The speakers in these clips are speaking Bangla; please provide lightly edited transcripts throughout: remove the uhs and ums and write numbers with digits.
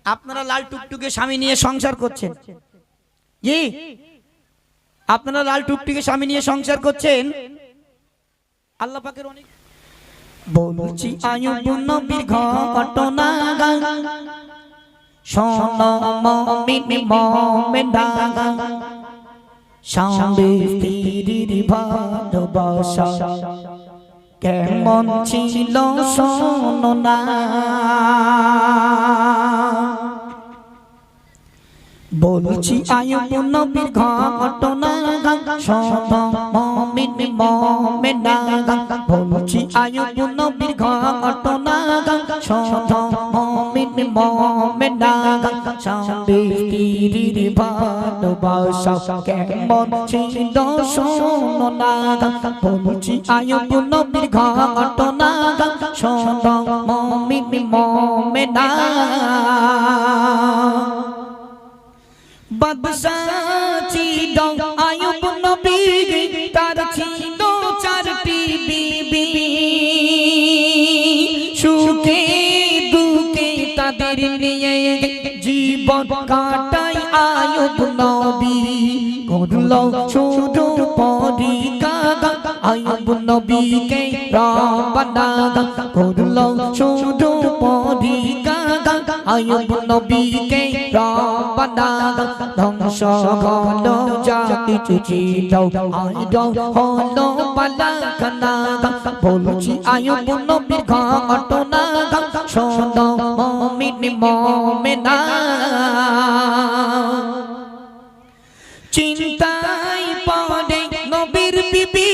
আপনারা লাল টুকটুকে স্বামী নিয়ে সংসার করছেন, জি আপনারা লাল টুকটুকে স্বামী নিয়ে সংসার করছেন। আল্লাহ পাকের অনেক বলছি আয়ুব নবীর ঘটনা শোনো মুমিন মুমিনা, স্বামী স্ত্রীর ভালোবাসা কেমন ছিল শোনো না। বলছি আয়ুব নবীর ঘটনা শোনো মুমিন মুমিনা, বলছি আয়ুব নবীর ঘটনা শোনো মুমিন মুমিনা, স্বামী স্ত্রীর ভালোবাসা কেমন ছিল শোনো না। বলছি আয়ুব নবীর ঘটনা শোনো মুমিন মুমিনা, বাদশাহ ছিল আয়ুব নবী, তার ছিল 4টি বিবি, সুখে দুঃখে তাদের নিয়ে জীবন কাটায় আয়ুব নবী। করলো শুরু পরীক্ষা আয়ুব নবীকে রব্বানা, করলো শুরু পরীক্ষা আয়ুব নবীকে রব্বানা। ধ্বংস হলো যা কিছু ছিল, আইলো হলো পালাখানা। বলছি আয়ুব নবীর ঘটনা শোনো মুমিন মুমিনা, চিন্তায় পড়ে নবীর বিবি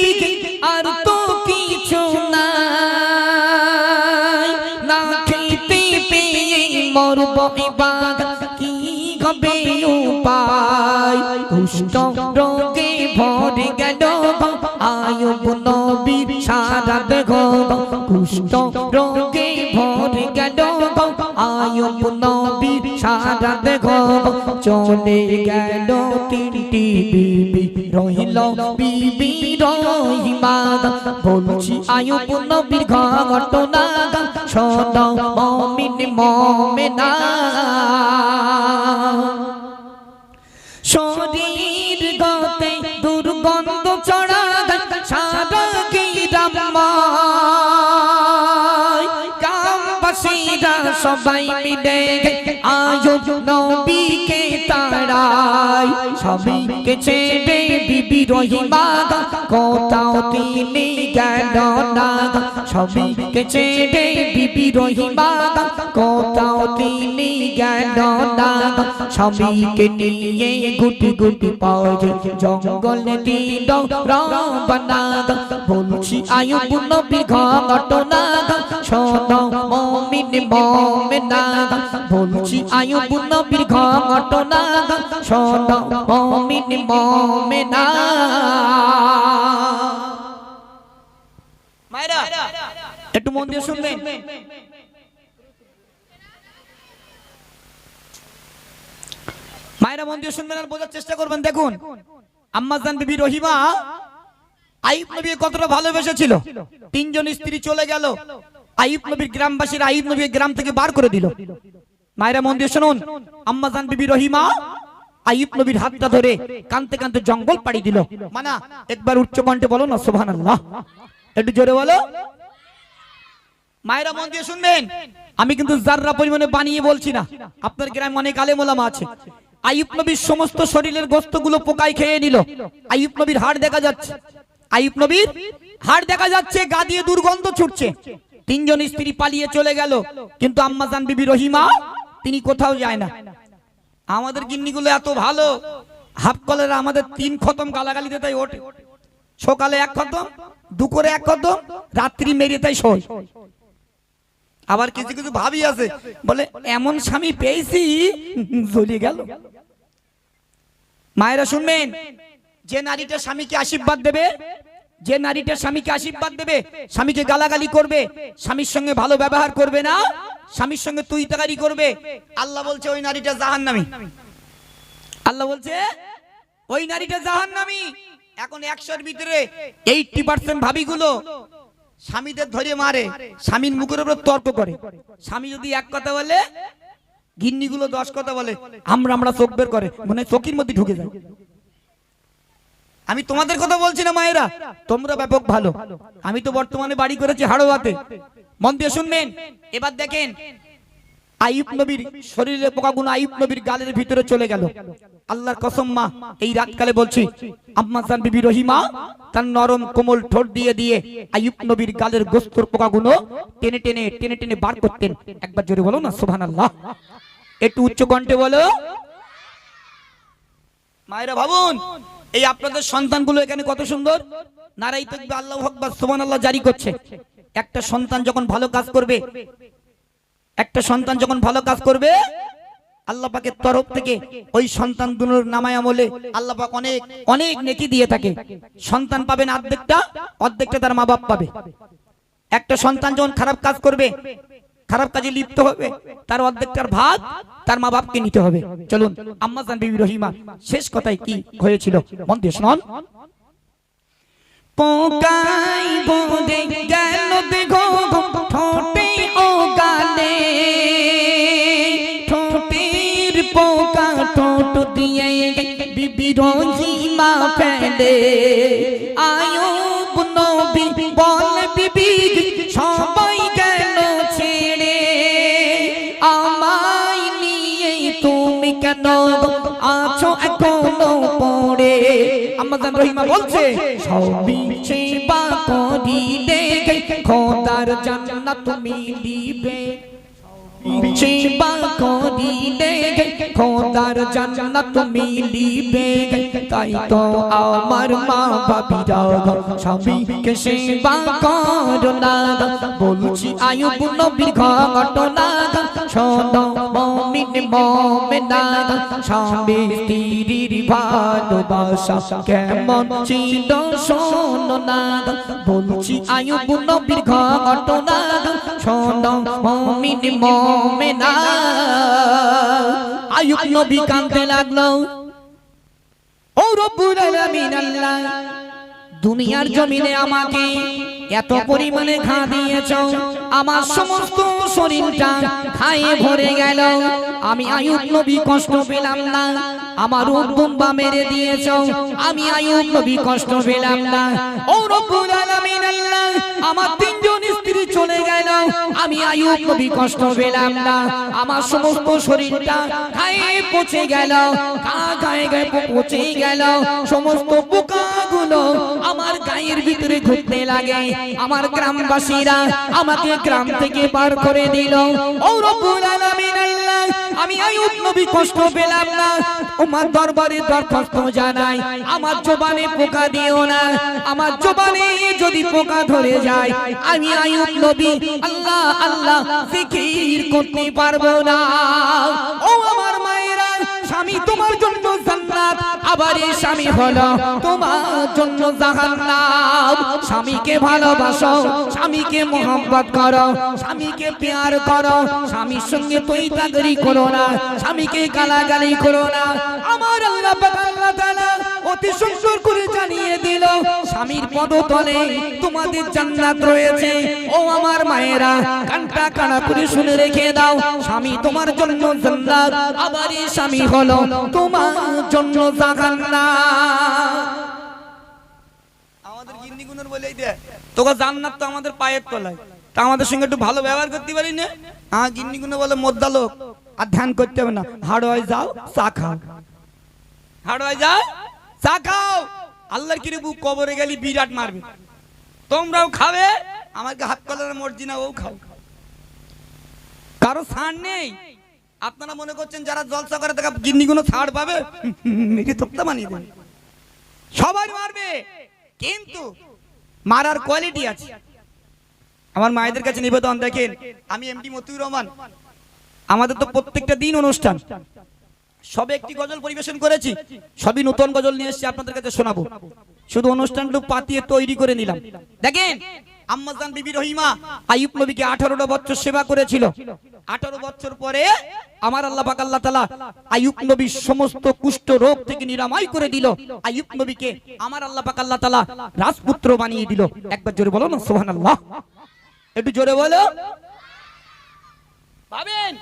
আর তো কিছু নাই, না খেতে পেয়ে মরব এবার কি হবে উপায়। কুষ্ঠ রোগে ভরে গেল আয়ুব নবীর সারা দেহ, কুষ্ঠ রোগে ভরে গেল আয়ুব নবীর সারা দেহ। চলে গেল 3টি বিবি, রহিল বিবি রহিমা। বলছি আয়ুব নবীর ঘটনা শোনো মুমিন মুমিনা, শরীর গতে দুর্গন্ধ ছড়া সারা গ্রামময়, গ্রামবাসীরা সবাই মিলে আয়ুব নবীকে তাড়ায়। সবাইকে ছেড়ে বিবি রহিমা কোথাও তিনি গেল না, সবাইকে ছেড়ে বিবি রহিমা কোথাও তিনি গেল না। সবাইকে নিয়ে গুটি গুটি পায়ে জঙ্গলে দিল রব্বানা। বলছি আয়ুব নবীর ঘটনা শোনো মুমিন মুমিনা, বলছি আয়ুব নবীর ঘটনা শোনো মুমিন মুমিনা। মায়েরা একটু মন দিয়ে শুনবেন। মায়েরা মন দিয়ে শুনবেন আর বোঝার চেষ্টা করবেন। দেখুন আম্মাজান বিবি রহিমা আইয়ুব নবীকে কতটা ভালোবেসেছিল। 3 জন স্ত্রী চলে গেল, আইয়ুব নবীর গ্রামবাসীরা আইয়ুব নবীকে গ্রাম থেকে বার করে দিল। মায়েরা মন দিয়ে শুনুন, আম্মাজান বিবি রহিমা আইয়ুব নবীর হাতটা ধরে কাঁদতে কাঁদতে জঙ্গল পাড়ি দিল। মানা একবার উচ্চ কণ্ঠে বলো না সুবহানাল্লাহ, একটু জোরে বলো। মায়েরা মন দিয়ে শুনবেন, আমি কিন্তু যাররা পরিমাণে বানিয়ে বলছি না, আপনার গ্রামে অনেক আলেম ওলামা আছে। আইয়ুব নবীর সমস্ত শরীরের গোশতগুলো পোকায় খেয়ে নিল। আইয়ুব নবীর হাড় দেখা যাচ্ছে, আইয়ুব নবীর হাড় দেখা যাচ্ছে, গা দিয়ে দুর্গন্ধ ছুটছে। 3 জন স্ত্রী পালিয়ে চলে গেল, কিন্তু আম্মাজান বিবি রহিমা তিনি কোথাও যায় না। আমাদের গিন্নিগুলো এত ভালো, হাফ কলেরা আমাদের 3 খতম গালাগালিতে তাই ওঠে। সকালে 1 খতম, দুপুরে 1 খতম, রাত্রি মেরে তাই শোয়। আবার কিছু কিছু ভাবি আছে বলে এমন স্বামী পেয়েছি জ্বলে গেল। মায়েরা শুনবেন, যে নারীটা স্বামীকে আশীর্বাদ দেবে, যে নারীটা স্বামীকে আশীর্বাদ দেবে, স্বামীকে গালাগালি করবে, স্বামীর সঙ্গে ভালো ব্যবহার করবে না, স্বামীর সঙ্গে তুই তাকারি করবে, আল্লাহ বলছে ওই নারীটা জাহান্নামী। আল্লাহ বলছে ওই নারীটা জাহান্নামী। এখন 100-এর ভিতরে 80% ভাবিগুলো স্বামীদের ধরে মারে, স্বামীর মুখের উপর তর্ক করে। স্বামী যদি এক কথা বলে গিন্নিগুলো 10 কথা বলে, আমরা চোখ বের করে, মনে চোখের মধ্যে ঢুকে যায়। আমি তোমাদের কথা বলছি না মায়েরা, তোমরা ব্যাপক ভালো। আমি তো বর্তমানে বাড়ি করেছি হাড়োয়াতে, মন দিয়ে শুনবেন। এবার দেখেন আইয়ুব নবীর শরীরে পোকাগুলো আইয়ুব নবীর গালের ভিতরে চলে গেল। আল্লাহর কসম মা, এই রাতকালে বলছি, আম্মা জান বিবি রহিমা তার নরম কোমল ঠোঁট দিয়ে দিয়ে আইয়ুব নবীর গালের গোস্তর পোকাগুলো টেনে টেনে টেনে টেনে বার করতেন। একবার জোরে বলো না সুবহানাল্লাহ, একটু উচ্চ কণ্ঠে বলো। মায়েরা ভাবুন, এই আপনাদের সন্তানগুলো এখানে কত সুন্দর, নারাই তাকবীর, আল্লাহু আকবার, সুবহানাল্লাহ জারি করছে। একটা সন্তান যখন ভালো কাজ করবে, একটা সন্তান যখন ভালো কাজ করবে, আল্লাহ পাকের তরফ থেকে ওই সন্তানগুলোর নামায় আমলে আল্লাহ পাক অনেক অনেক নেকি দিয়ে থাকে। সন্তান পাবেন অর্ধেকটা তার মা বাপ পাবে। একটা সন্তান যখন খারাপ কাজ করবে, খারাপ কাজে লিপ্ত হবে, তার অর্ধেকটার ভাগ তার মা বাপকে নিতে হবে। চলুন আম্মা জান বিবি রহিমা শেষ কথায় কি হয়েছিল মন দিয়ে শুনুন। পোকাই বোঁদে গেল বেগো ঠোঁটে ও গালে, ঠোঁটের পোকা ঠোঁট দিয়ে বিবি রহিমা ফেলে। আইয়ুব নবী বলে বিবি সবাই গেল ছেড়ে, আমায় নিয়ে তুমি কেন আছো এখনো পড়ে। আম্মা জান রহিমা বলছে, সবই সেবা করিলে খোদার জান্নাত মিলিবে, সেবা করিলে খোদার জান্নাত মিলিবে। তাই তো আমার মা বাবিরা সবইকে সেবা করো না। বলছি আইয়ুব নবীর ঘটনা, শোনো মুমিন মুমিনা, স্বামী স্ত্রীর ভালোবাসা কেমন ছিল শোনো না। বলছি আইয়ুব নবীর ঘটনা, শোনো মুমিন মুমিনা। আইয়ুব নবী কাঁদতে লাগলো, ও রব্বুল আলামিন আল্লাহ, দুনিয়ার জমিনে আমাকে এত পরিমাণে ঘা দিয়েছ, আমার সমস্ত শরীরটা খায়ে ভরে গেল, আমি আইয়ুব নবী কষ্ট পেলাম না। আমার উদ্দম্বা মেরে দিয়েছ, আমি আইয়ুব নবী কষ্ট পেলাম না। ও রব্বুল আলামিন আল্লাহ, আমার তিনজন স্ত্রী চলে গেল, আমি আইয়ুব নবী কষ্ট পেলাম না। আমার সমস্ত শরীরটা খায়ে পচে গেল, গায়ে গায়ে পচে গেল, সমস্ত পোকাগুলো আমার গায়ের ভিতরে ঘুরতে লাগে। আমার গ্রামবাসীরা আমাকে গ্রাম থেকে পার করে দিল। ও রব্বুল আলামিন আল্লাহ, আমি আইয়ুব নবী কষ্ট পেলাম না। তোমার দরবারে দরখাস্ত জানাই, আমার জবানে পোকা দিও না। আমার জবানে যদি পোকা ধরে যায়, আমি আইয়ুব নবী আল্লাহ আল্লাহ জিকির করতে পারবো না। ও আমার মায়েরা, স্বামী তোমার জন্য জান্নাত, আবার এই স্বামী হলো তোমার জন্য জাহান্নাম। স্বামীকে ভালোবাসো, স্বামীকে মোহাম্মত করো, স্বামীকে প্যার করো, স্বামীর সঙ্গে তৈতাগরি করো না, স্বামীকে গালাগালি করো না। আমার আল্লাহ পাক আল্লাহ তাআলা অতি সুন্দর করে জানিয়ে দিল, স্বামীর পদতলে তোমাদের জান্নাত রয়েছে। ও আমার মায়েরা, কানটা কানা করে শুনে রেখে দাও, স্বামী তোমার জন্য জান্নাত, আবার এই স্বামী হলো তোমার জন্য জাহান্নাম। আমাদের গিন্নিগুনের বলেই দে, তোকে জান্নাত তো আমাদের পায়ের তলায়, তা আমাদের সঙ্গে একটু ভালো ব্যবহার করতে পারি না। গিন্নিগুনে বলে মোদ্দা লোক, আর ধ্যান করতে হবে না, হাড়োয় যাও চা খাও, হাড়োয় যাও চা খাও। আল্লাহর কিরে বুক, কবরে গেলি বিরাট মারবে, তোমরাও খাবে, আমাকে হাত কলার মর্জি না, ও খাও, কারো ছাড় নেই। আপনারা মনে করছেন যারা জলসা করে তাকে গিন্নিগুলো ছাড় পাবে? মেরে তোপ্তা বানিয়ে দেবে, সবাই মারবে, কিন্তু মারার কোয়ালিটি আছে। আমার মায়েদের কাছে নিবেদন, দেখেন আমি এমডি মতিউর রহমান, আমাদের তো প্রত্যেকটা দিন অনুষ্ঠান, সবে একটি গজল পরিবেশন করেছি, সবই নতুন গজল নিয়ে এসেছি আপনাদের কাছে শোনাবো। শুধু অনুষ্ঠানটুকু পাতিয়ে তৈরি করে নিলাম। দেখেন আম্মা জান বিবি রহিমা আইয়ুব নবীকে 18টা বছর সেবা করেছিল। 18 বছর পরে আমার আল্লাহ পাক আল্লাহ তাআলা আইয়ুব নবীর সমস্ত কুষ্ঠ রোগ থেকে নিরাময় করে দিল। আইয়ুব নবীকে আমার আল্লাহ পাক আল্লাহ তাআলা রাজপুত্র বানিয়ে দিল। একবার জোরে বলো না সুবহানাল্লাহ, একটু জোরে বলো। ভাবেন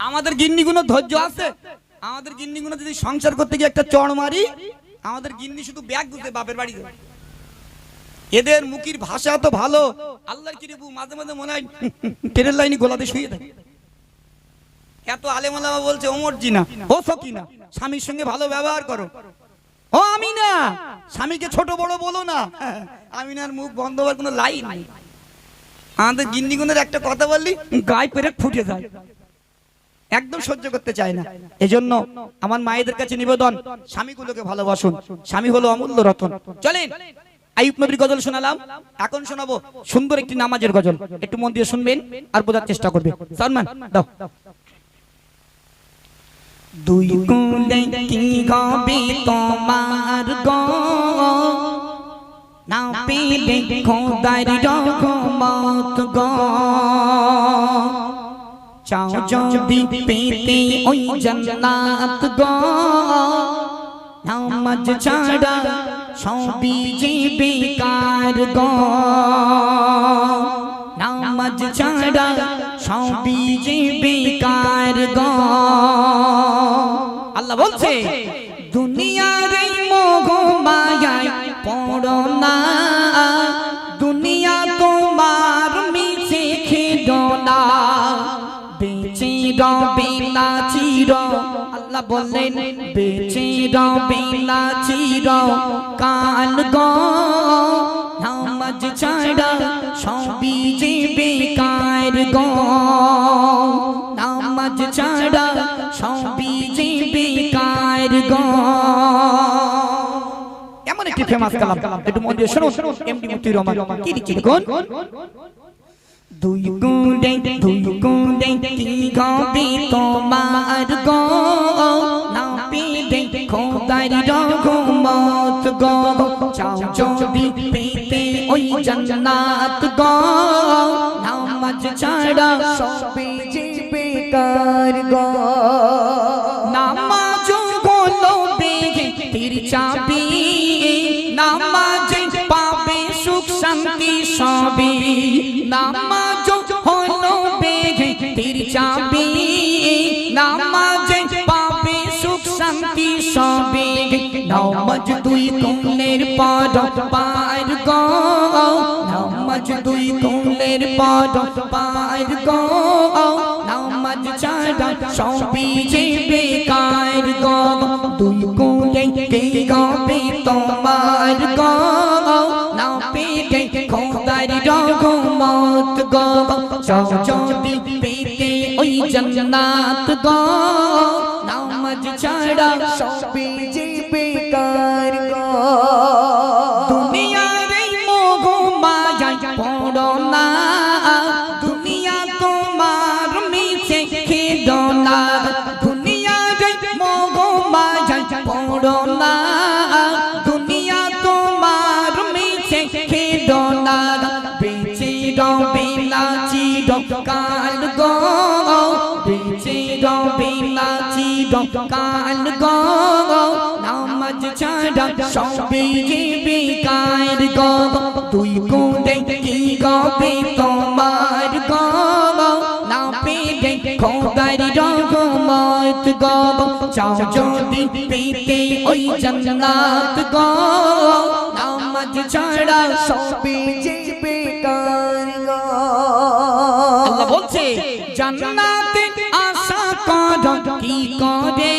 আমাদের গিন্নিগুলো ধৈর্য আছে? আমাদের গিন্নিগুলো যদি সংসার করতে গিয়ে একটা চড় মারি, আমাদের গিন্নি শুধু ব্যাগ গুছে বাপের বাড়ি যাবে। এদের মুখের ভাষা তো ভালো, আল্লাহর কি রেবু, মাঝে মাঝে মনে হয় ট্রেনের লাইনে গোলাতে শুয়ে থাকে। এত আলেম ওলামা বলছে ওমর জি না, ও সকিনা, স্বামীর সঙ্গে ভালো ব্যবহার করো। ও আমিনা, স্বামীকে ছোট বড় বলো না। আমিনার মুখ বন্ধ হওয়ার কোনো লাইন নেই। আমাদের গিন্নিগুনের একটা কথা বললি গায়ে পেরেক ফুটে যায়, একদম সহ্য করতে চায় না। এজন্য আমার মায়েদের কাছে নিবেদন, স্বামীগুলোকে ভালোবাসুন। স্বামী হলো অমূল্য রতন। চলেন, আইয়ুব নবীর গজল শোনালাম, এখন শোনাবো সুন্দর একটি নামাজের গজল। একটু মন দিয়ে শুনবেন আর বোঝার চেষ্টা করবেন। সালমান দাও। দুই কুলে কি গাবে তোমার গো, না পেলে খোদার রহমত গো। চাও যদি পেতে ওই জান্নাত গো, নামাজ ছাড়া সবই যে বেকার গো। নামাজ ছাড়া সবই যে বেকার গো। আল্লাহ বলছে দুনিয়ার এই মোহ মায়ায় পড়ো না, দুনিয়া তোমার মিছে খেলো না। বেঁচে রবে না চির, আল্লাহ বললেন বেঁচে রবে না চির কাল গো। নামাজ ছাড়া সবই যে বেকার গো। নামাজ ছাড়া সবই যে বেকার গো। এমন একটি ফেমাস কালাম, একটু মন দিয়ে শুনুন। এমডি মুফতির রহমান কি লিখছে দেখুন। দুই কুলে কি গাবে তোমার গো, না পেলে খোদার রহমত গো। চাও যদি পেতে ওই জান্নাত গো, নামাজ ছাড়া সবই যে বেকার গো। নামাজ হলো বেগের চাবি, নামাজ পাবে সুখ শান্তি সবই। নামাজ হলো বেগের চাবি, নামাজ পাবে সুখ শান্তি সবই। নামাজ দুই কোণের পার পার গো, নামাজ দুই কোণের পার পার গো। নামাজ ছাড়া সবই যে বেকার গো। দুই কোণে কে গাবে তোমার গো, না পেলে খোদার রহমত গো। চাও যদি পেতে ওই জান্নাত গো, নামাজ ছাড়া সবই যে বেকার গো। দুনিয়ার এই মোহ মায়ায় পড়ো না, দুনিয়া তোমার মিছে খেলো না। দুনিয়ার এই মোহ মায়ায় পড়ো না, দুনিয়া তোমার মিছে খেলো না। বেঁচে রবে না চিরকাল গো, বেঁচে রবে না চিরকাল গো। নামাজ ছাড়া সবই যে বেকার গো। দুই কোণে কি গাবে তোমার গো, না পেলে খোদার রহমত গো। চাও যদি পেতে ওই জান্নাত গো, নামাজ ছাড়া সবই যে বেকার গো। আল্লাহ বলছে জান্নাতে আশা করো কি করে,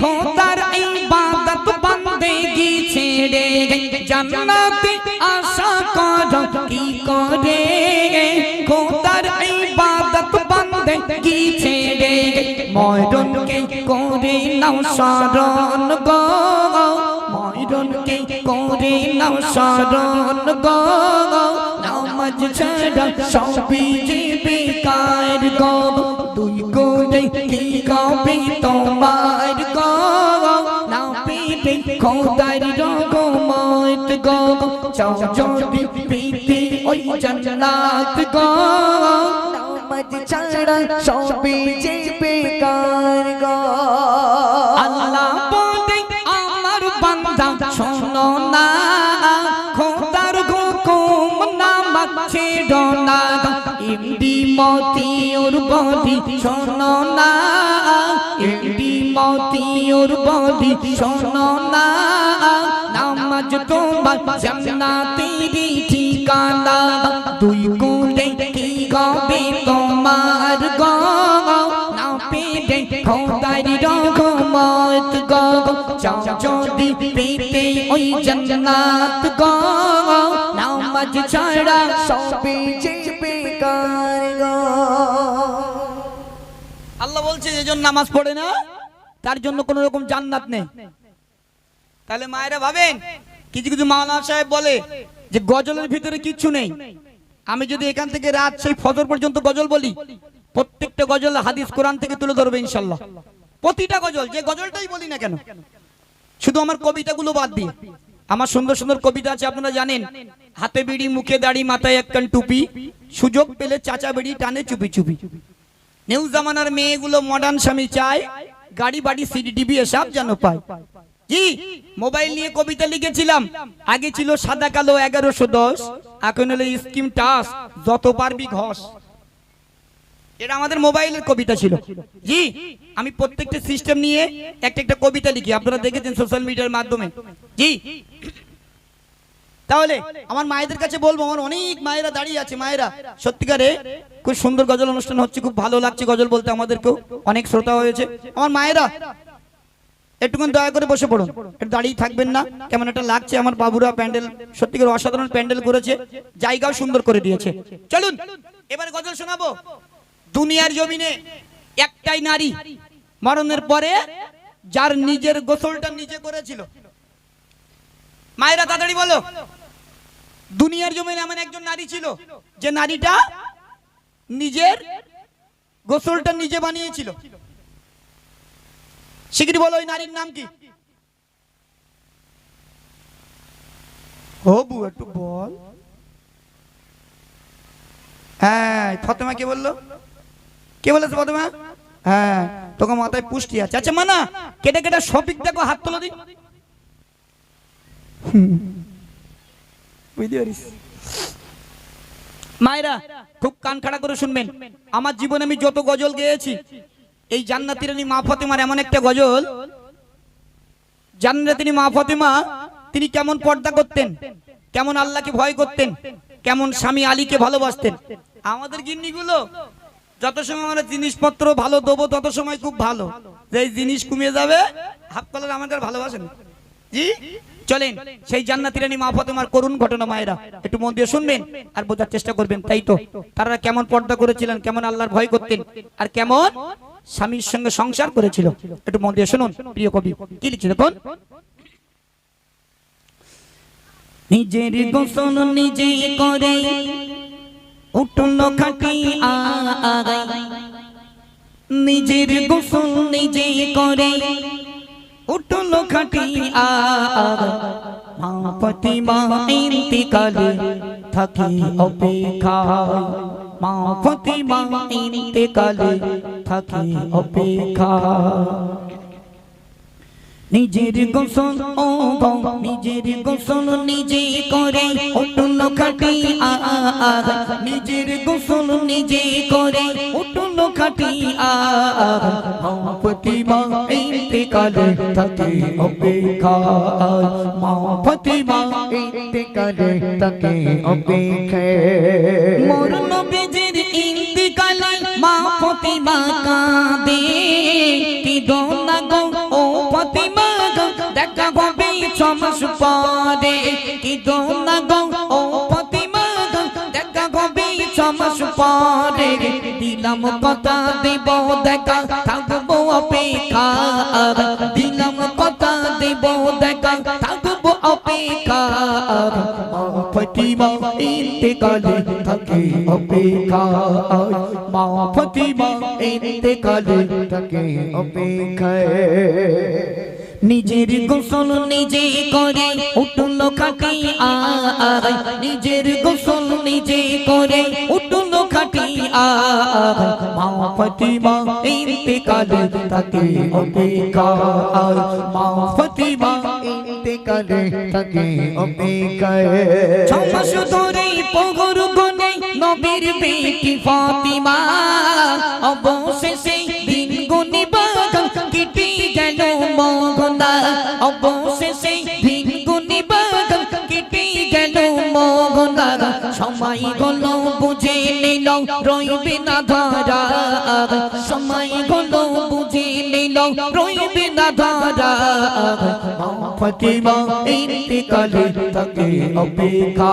খোদার ইবাদত বান্দেগি ছেড়ে। জান্নাতে আশা করো কি করে, খোদার ইবাদত বান্দেগি ছেড়ে। মরণকে করে নাও স্মরণ গো, মরণকে করে নাও স্মরণ গো। নামাজ ছাড়া সবই যে বেকার গো। দুই কোণে কি গাবে তোমার গো, না পেলে খোদার রহমত গো। চাও যদি পেতে ওই জান্নাত গো, নামাজ ছাড়া সবই যে বেকার গো। আল্লাহ বলে আমার বান্দা শোনো না, খোদার হুকুম নামাজ ছেড়ো না। এমডি মতিউর বলি শোনো না, এটি মতি ওর বলি শোনো না, নামাজ তোমার জান্নাতের ঠিকানা, দুই গুণে কি হবে তোমার গো, না পেলে খোদার রহমত গো, চাও যদি পেতে ওই জান্নাত গো, নামাজ ছাড়া সবে যে বেকার গো। আল্লাহ বলছে যেজন নামাজ পড়ে না তার জন্য কোনো রকম জান্নাত নেই। তাহলে মায়েরা ভাবেন, কিছু কিছু মাওলানা সাহেব বলে যে গজলের ভিতরে কিচ্ছু নেই। আমি যদি এখান থেকে রাত সেই ফজর পর্যন্ত গজল বলি, প্রত্যেকটা গজল হাদিস কোরআন থেকে তুলে ধরবে ইনশাআল্লাহ। প্রতিটা গজল, যে গজলটাই বলি না কেন, শুধু আমার কবিতাগুলো বাদ দিয়ে। আমার সুন্দর সুন্দর কবিতা আছে, আপনারা জানেন। হাতে বিড়ি, মুখে দাড়ি, মাথায় একখান টুপি, সুযোগ পেলে চাচা বিড়ি টানে চুপি চুপি। নিউ জামানার মেয়েগুলো মডার্ন স্বামী চায়, গাড়ি বাড়ি সিডি টিভি এসব যেন পায়। কি মোবাইল নিয়ে কবিতা লিখেছিলাম, আগে ছিল সাদা কালো 1110, এখন হলো স্কিম টাচ যত পারবি ঘষ। এটা আমাদের মোবাইলের কবিতা ছিল। জি, আমি প্রত্যেকটা সিস্টেম নিয়ে একটা একটা কবিতা লিখি, আপনারা দেখেছেন সোশ্যাল মিডিয়ার মাধ্যমে। জি, তাহলে আমার মায়েদের কাছে বলবো, আমার অনেক মায়েরা দাঁড়িয়ে আছে, মায়েরা সত্যিকারে খুব সুন্দর গজল অনুষ্ঠান হচ্ছে, খুব ভালো লাগছে গজল বলতে, আমাদেরকেও অনেক শ্রোতা হয়েছে। আমার মায়েরা একটুখানি দয়া করে বসে পড়ুন, একটু দাঁড়িয়ে থাকবেন না, কেমন একটা লাগছে। আমার বাবুরা প্যান্ডেল সত্যিকার অসাধারণ প্যান্ডেল করেছে, জায়গাও সুন্দর করে দিয়েছে। চলুন এবার গজল শোনাবো। দুনিয়ার জমিনে একটাই নারী, মরণের পরে যার নিজের গোসলটা নিজে করেছিল। মায়েরা তাড়াতাড়ি বলো, দুনিয়ার জমিনে এমন একজন নারী ছিল যে নারীটা নিজের গোসলটা নিজে বানিয়েছিল। শিগগিরই বলো, ওই নারীর নাম কি? ও বু, একটু বল। হ্যাঁ, ফতেমা। কে বললো? কে বলেছে ফতেমা? হ্যাঁ, তোকে মাথায় পুষ্টি আছে। আচ্ছা মানা, কেটে কেটে শফিক দেখো, হাত তোলো দিন। বুঝতে পারিস? মায়েরা খুব কান খাড়া করে শুনবেন, আমার জীবনে আমি যত গজল গেয়েছি, এই জান্নাতি রানী মা ফাতেমার এমন একটা গজল। জান্নাতি মা ফাতেমা তিনি কেমন পর্দা করতেন, কেমন আল্লাহকে ভয় করতেন, কেমন স্বামী আলীকে ভালোবাসতেন। আমাদের গিন্নিগুলো যত সময় আমরা জিনিসপত্র ভালো দেবো তত সময় খুব ভালো, যে জিনিস কমিয়ে যাবে হাফ কলার আমাদের ভালোবাসেন। জি, চলেন সেই জান্নাতি রানী মা ফাতেমার করুণ ঘটনা মায়েরা একটু মন দিয়ে শুনবেন আর বোঝার চেষ্টা করবেন। তাই তো তারা কেমন পর্দা করেছিলেন, কেমন আল্লাহর ভয় করতেন, আর কেমন স্বামীর সঙ্গে সংসার করেছিল। একটু মন দিয়ে শুনুন প্রিয় কবি কি লিখছে দেখুন। নিজের গোসল নিজে করে উঠল খাটি আগাই, নিজের গোসল নিজে করে উঠল খাটি আগাই, মা ফাতেমা ইন্তেকালে থাকি অপেক্ষায়, মা ফাতেমা ইন্তেকালে থাকি অপেক্ষায়। নিজের গোসল ও গো, নিজের গোসল নিজে করে উঠল খাটি আগাই, নিজের গোসল নিজে করে উঠল খাটি আগাই, মা ফাতেমা ইন্তেকালে থাকি অপেক্ষায়, মা ফাতেমা ইন্তেকালে থাকি অপেক্ষায়। মোর নবীজির ইন্তেকালে মা ফাতেমা কাঁদে, কি দোনা গো ও ফাতেমা গো, দেখা হবে 6 মাস পরে, কি দোনা গো ও ফাতেমা গো, দেখা হবে 6 মাস পরে, দিলাম কথা দেব দেখা থাকবো অপেক্ষা, দিলাম কথা দেব দেখা থাকবো অপেক্ষা, মা ফাতেমা ইন্তেকালে থাকি অপেক্ষা, মা ফাতেমা ইন্তেকালে থাকি অপেক্ষায়। নিজের গোসল নিজে করে উঠল খাটি আগাই, নিজের গোসল নিজে করে উঠল খাটি আগাই, মা ফাতেমা ইন্তেকালে থাকি অপেক্ষায়, মা ফাতেমা ইন্তেকালে থাকি অপেক্ষায়। 6 মাস ধরে পগর গনে নবীর বেটি ফাতিমা অবশেষে দিন গুনিবা কেটে গেল মগনা অবশেষে দিন গুনিবা কেটে গেল মগনা সময় হলো বুঝে নিল রইবে না ধারা সময় হলো বুঝে নিল রইবে না ধারা ফাতিমা ইন্তেকালে থাকে অপেক্ষা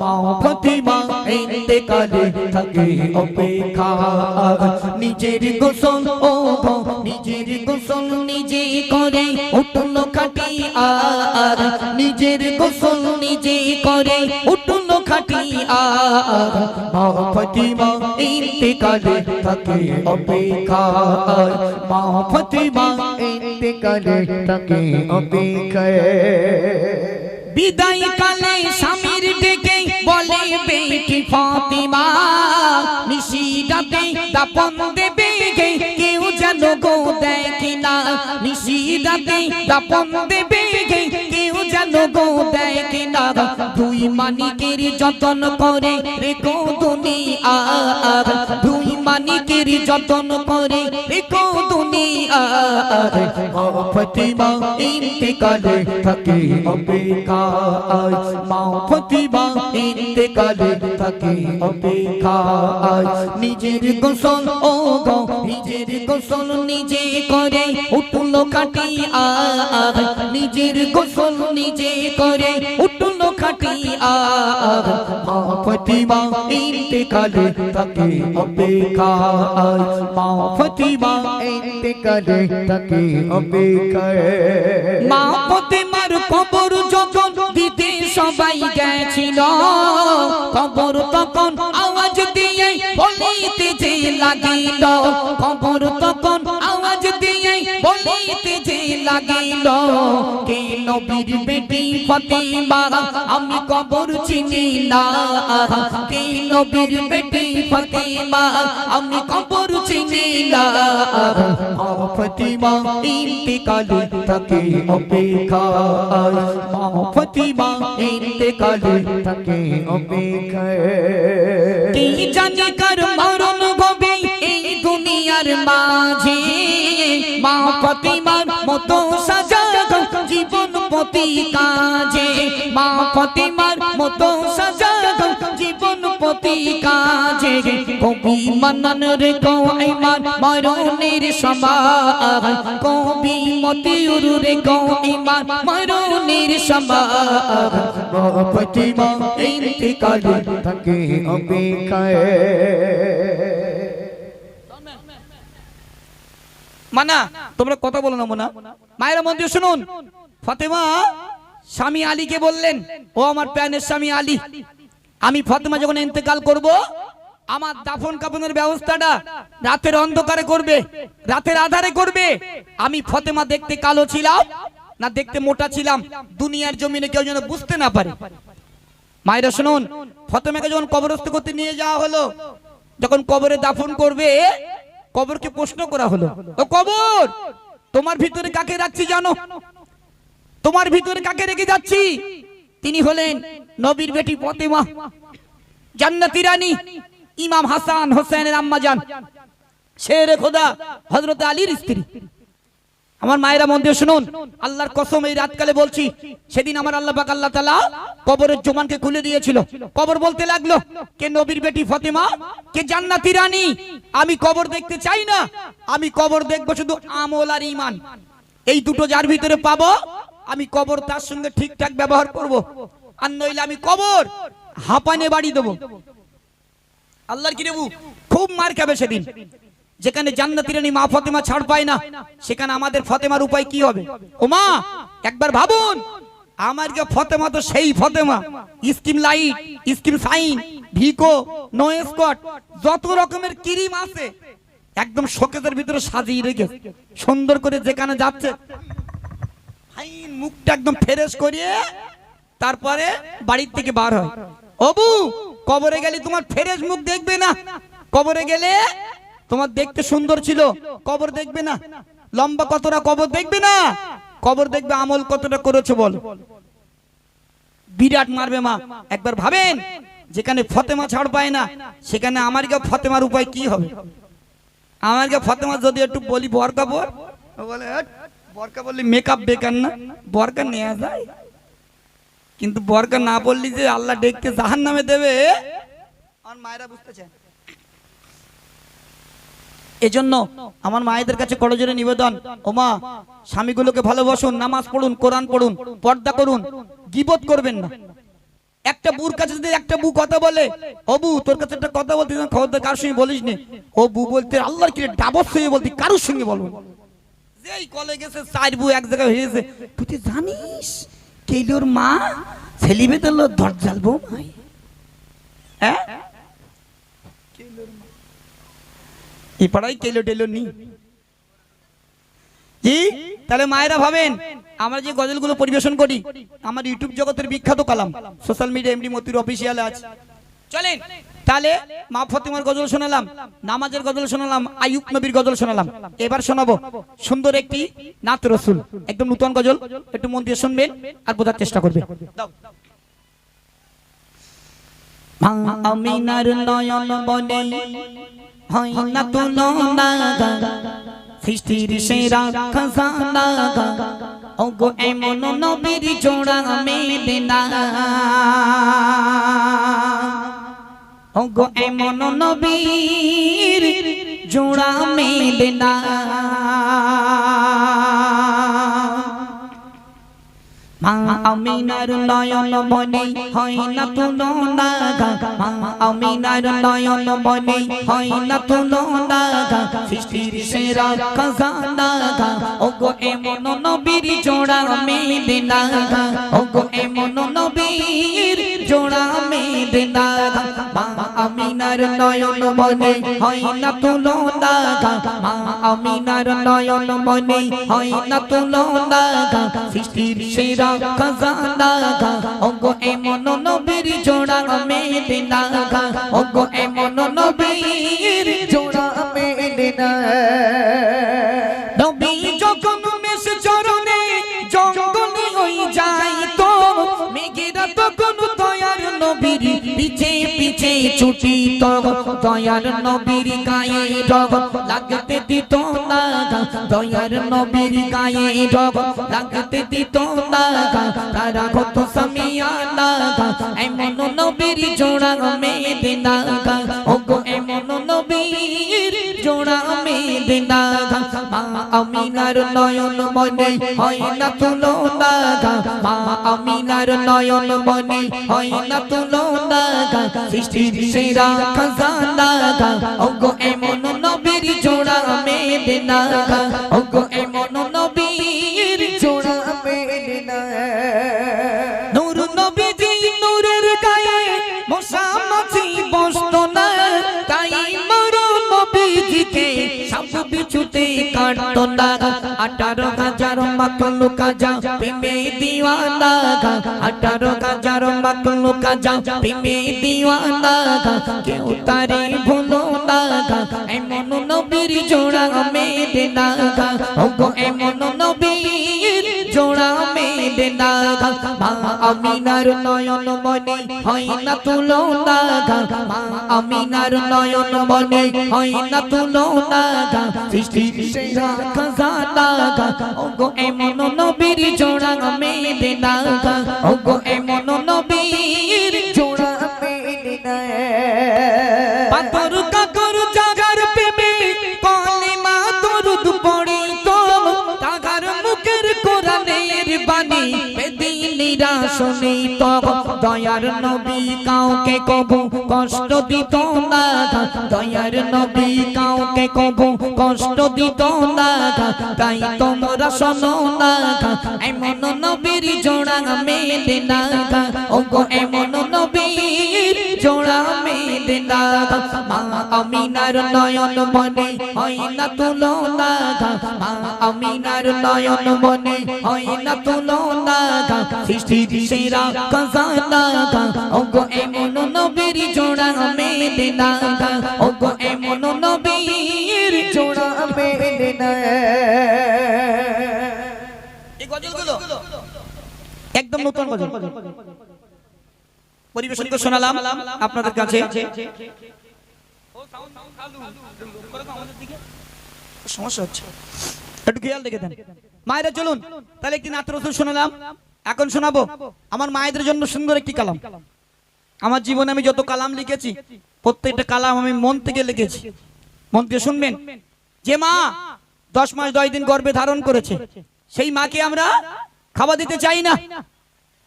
মা ফাতিমা ইন্তেকালে থাকে অপেক্ষা নিজের গোসল ও নিজের গোসল নিজে করে উঠল খাটিয়া নিজের গোসল নিজে করে উঠল খাটিয়া মা ফাতিমা ইন্তেকালে থাকে অপেক্ষা মা ফাতিমা ইন্তেকালে থাকে অপেক্ষায় বিদায় কালে স্বামীর ডেকে বলে বেটি ফাতিমা নিশিরাতে দাপন দেবে কেউ যেন গো দেখে না নিশিরাতে দাপন দেবে কেউ যেন গো দেখে না দুই মানিকের যতন করে রেখো দুনিয়া দুই মানিকের যতন করে রেখো দুনিয়া ফাতিমা ইন্তেকালে থাকে অপেক্ষা মা ফাতিমা ইন্তেকালে থাকে অপেক্ষা নিজের গোসল ও গো নিজের গোসল নিজে করে উঠল খাটিয়া নিজের গোসল নিজে করে উঠল খাটিয়া মা ফাতিমা ইন্তেকালে থাকে অপেক্ষা মা ফাতিমা ইন্তেকালে থাকে অপেক্ষায় মা ফাতিমার কবর যখন দিতে সবাই গেছিল কবর তখন আওয়াজ দিয়ে বলিতে যে লাগিল কবর তখন আওয়াজ দিয়ে বলিতে যে লাগিল কে নবীর বেটি ফাতিমা আমি কবর চিনি না কে নবীর বেটি ফাতিমা আমি কবর চিনি না ফাতিমা ইন্তেকালে থাকে অপেক্ষা মা ফাতিমা ইন্তেকালে থাকে অপেক্ষায় কে জানে কার মরণ হবে এই দুনিয়ার মাঝে মা ফাতিমার মতো সাজা জীবন প্রতি কাজে মা ফাতিমার মতো সাজা জীবন প্রতি কাজে কবি মানন রে গো ইমান মরণের সময় কবি মতিউর রে গো ইমান মরণের সময় ফাতিমা ইন্তেকালে থাকে অপেক্ষায় মানা তোমরা কথা বলো না মানা মায়েরা মন দিয়ে শুনুন ফাতেমা স্বামী আলীকে বললেন ও আমার প্রাণের স্বামী আলী আমি ফাতেমা যখন ইন্তেকাল করব আমার দাফন কাফনের ব্যবস্থাটা রাতের অন্ধকারে করবে রাতের আধারে করবে আমি ফাতেমা দেখতে কালো ছিলাম না দেখতে মোটা ছিলাম দুনিয়ার জমিনে কেউ যেন বুঝতে না পারে মায়েরা শুনুন ফাতেমাকে যখন কবরস্থ করতে নিয়ে যাওয়া হলো যখন কবরে দাফন করবে কবরকে প্রশ্ন করা হলো ও কবর তোমার ভিতরে কাকে রাখছি জানো তোমার ভিতরে কাকে রেখে যাচ্ছি তিনি হলেন নবীর বেটি ফাতেমা জান্নাতি রানী ইমাম হাসান হোসেনের আম্মা জান শেরে খোদা হযরত আলীর স্ত্রী আমার মায়েরা মন দিয়ে শুনুন আল্লাহর কসম এই রাতকালে বলছি সেদিন আমার আল্লাহ পাক আল্লাহ তাআলা কবরের জমানকে খুলে দিয়েছিল কবর বলতে লাগলো কে নবীর বেটি ফাতেমা কে জান্নাতি রানী আমি কবর দেখতে চাই না আমি কবর দেখব শুধু আমল আর ঈমান এই দুটো যার ভিতরে পাবো আমি কবর তার সঙ্গে ঠিকঠাক ব্যবহার করব আর নইলে আমি কবর হাঁপানে বাড়ি দেব আল্লাহর কি দেবু খুব মার খাবে সেদিন যেখানে জান্নাতি রানী মা ফাতেমা ছাড় পায় না সেখানে আমাদের ফাতেমার উপায় কি হবে ও মা একবার ভাবুন আমার যে ফাতেমা তো সেই Fatema skin light skin shine Vicco no স্কট যত রকমের ক্রিম আছে একদম শোকেসের ভিতরে সাজিয়ে রেখে সুন্দর করে যেখানে যাচ্ছে ফাইন মুখটা একদম ফ্রেশ করিয়ে তারপরে বাড়ির থেকে বার হয় ওবু কবরে গেলে তোমার ফ্রেশ মুখ দেখবে না কবরে গেলে তোমার দেখতে সুন্দর ছিল কবর দেখবে না লম্বা কতটা কবর দেখবে না কবর দেখবে আমল কতটা করেছো বলো বিরাট মারবে মা একবার ভাবেন যেখানে ফতেমা ছাড় পায় না সেখানে আমার কে ফতেমার উপায় কি হবে? আমার কে ফতেমা যদি একটু বলি বরকা পর, বলে বরকা বললি মেকআপ বেকার না, বরকা নেওয়া যায়, কিন্তু বরকা না বললি যে আল্লাহ ডেকে জাহান্নামে দেবে, আমার মায়েরা বুঝতে চায়। এজন্য আমার মায়েদের কাছে করজোরে নিবেদন, ও মা, স্বামীগুলোকে ভালোবাসুন, নামাজ পড়ুন, কোরআন পড়ুন, পর্দা করুন, গীবত করবেন না। একটা বুর কাছে যদি একটা বু কথা বলে, ও বু তোর কাছে একটা কথা বলতে, খবরদার কারোর সঙ্গে বলিস নি। ও বু বলতে আল্লাহর কি ডাবর সঙ্গে বলতে কারোর সঙ্গে বলবো। যেই কলে গেছে চার বু এক জায়গায় হয়েছে, তুই তো জানিস কেলোর মা ছেলিবে তো দরজাল বউ ভাই, হ্যাঁ এই পাড়ায় কেলো টেলো নি। জি, তাহলে মায়েরা ভাবেন আমরা যে গজলগুলো পরিবেশন করি, আমার ইউটিউব জগতের বিখ্যাত কালাম, সোশ্যাল মিডিয়া এমডি মতির অফিসিয়াল আছে, চলেন। তাহলে মা ফতেমার গজল শোনালাম, নামাজের গজল শোনালাম, আইয়ুব নবীর গজল শোনালাম। এবার শোনাবো সুন্দর একটি নাত রসুল, একদম নতুন গজল, একটু মন দিয়ে শুনবেন আর বোঝার চেষ্টা করবেন। আমিনার নয়ন বনে হয় না তুলনা, সৃষ্টির সেরা খাজানা, ওগো এমন নবীর জোড়া মেলে না, ওগো এমন নবীর জোড়া মেলে না। মা আমিনার নয়ন বনে হয় না তুলনা, মা আমিনার নয়ন বনে হয় না তুলনা, সৃষ্টির সেরা খাজানা, ওগো এমন নবীর জোড়া মেলে না, ওগো এমন নবীর জোড়া মেলে না। মা আমিনার নয়ন বনে হয় না তুলনা, মা আমিনার নয়ন বনে হয় না তুলনা, সৃষ্টির সেরা খাজানা, ওগো এমন নবীর জোড়া মেলে না, ওগো এমন নবীর জোড়া মেলে না। নবী যখন মেষ চরণে জঙ্গলে হই যায় তো, মেঘেরা তখন দয়ার নবীর পিছে পিছে ছুটি তো, দয়ার নবীর গায়ে রগ লাগতে দিত না, দয়ার নবীর গায়ে রগ লাগতে দিত না, তারা কত সামিয়ানা, এমন নবীর জোড়া মেলে না, ওগো এমন নবীর জোড়া মেলে না। মা আমিনার নয়ন বনে হয় না তুলনা, মা আমিনার নয়ন বনে হয় না তুলনা, সৃষ্টির সেরা খাজানা, ওগো এমন নবীর জোড়া মেলে না, ওগো এমন নবীর জোড়া মেলে না। নূর নবীজি নূরের গায়ে মশা মাছি বসতো না, তাই মর নবীজিকে সাপ বিছুতে কাটতো না। 18,000 মাখলুক যা প্রেমে দিওয়ানা, 18,000 মাখলুক যা প্রেমে দিওয়ানা, কেউ তারে ভুলো না, এমন নবীর জোড়া মেলে না, ওগো এমন নবীর জোড়া মেলে না। মা আমিনার নয়ন বনে হয় না তুলনা, মা আমিনার নয়ন বনে হয় না তুলনা, সৃষ্টির সেরা খাজানা, ওগো এমন নবীর জোড়া মেলে না, ওগো এমন নবীর জোড়া মেলে না। পাথর কাকর জাগার প্রেমে কলিমা দরুদ পড়ি তো, তাগার মুখের কোরআনের বাণী বেদিনীরা শুনি তো, দয়ার নবী কাউকে কবু কষ্ট দিত না, দয়ার নবী কাউকে কবু কষ্ট দিত না, তাই তোমরা শোনো না, এমন নবীর জোড়া মেলে না, ওগো এমন নবীর জোড়া মেলে না। মা আমিনার নয়ন বনে হয় না তুলনা, মা আমিনার নয়ন বনে হয় না তুলনা, সৃষ্টির সেরা খাজানা, ওগো এমন নবীর জোড়া মেলে না, ওগো এমন নবীর জোড়া মেলে না। এই গজলগুলো একদম নতুন গজল, পরিবেশন করে শোনালাম আপনাদের কাছে। সমস্যা হচ্ছে, একটু খেয়াল রেখে দেন। মায়েরা চলুন তাহলে একটি নাত রসুল শোনালাম, এখন শোনাবো আমার মায়েদের জন্য সুন্দর একটি কালাম। আমার জীবনে আমি যত কালাম লিখেছি প্রত্যেকটা কালাম আমি মন থেকে লিখেছি। মন থেকে শুনবেন। যে মা 10 মাস 10 দিন গর্ভে ধারণ করেছে সেই মাকে আমরা খাওয়া দিতে চাই না।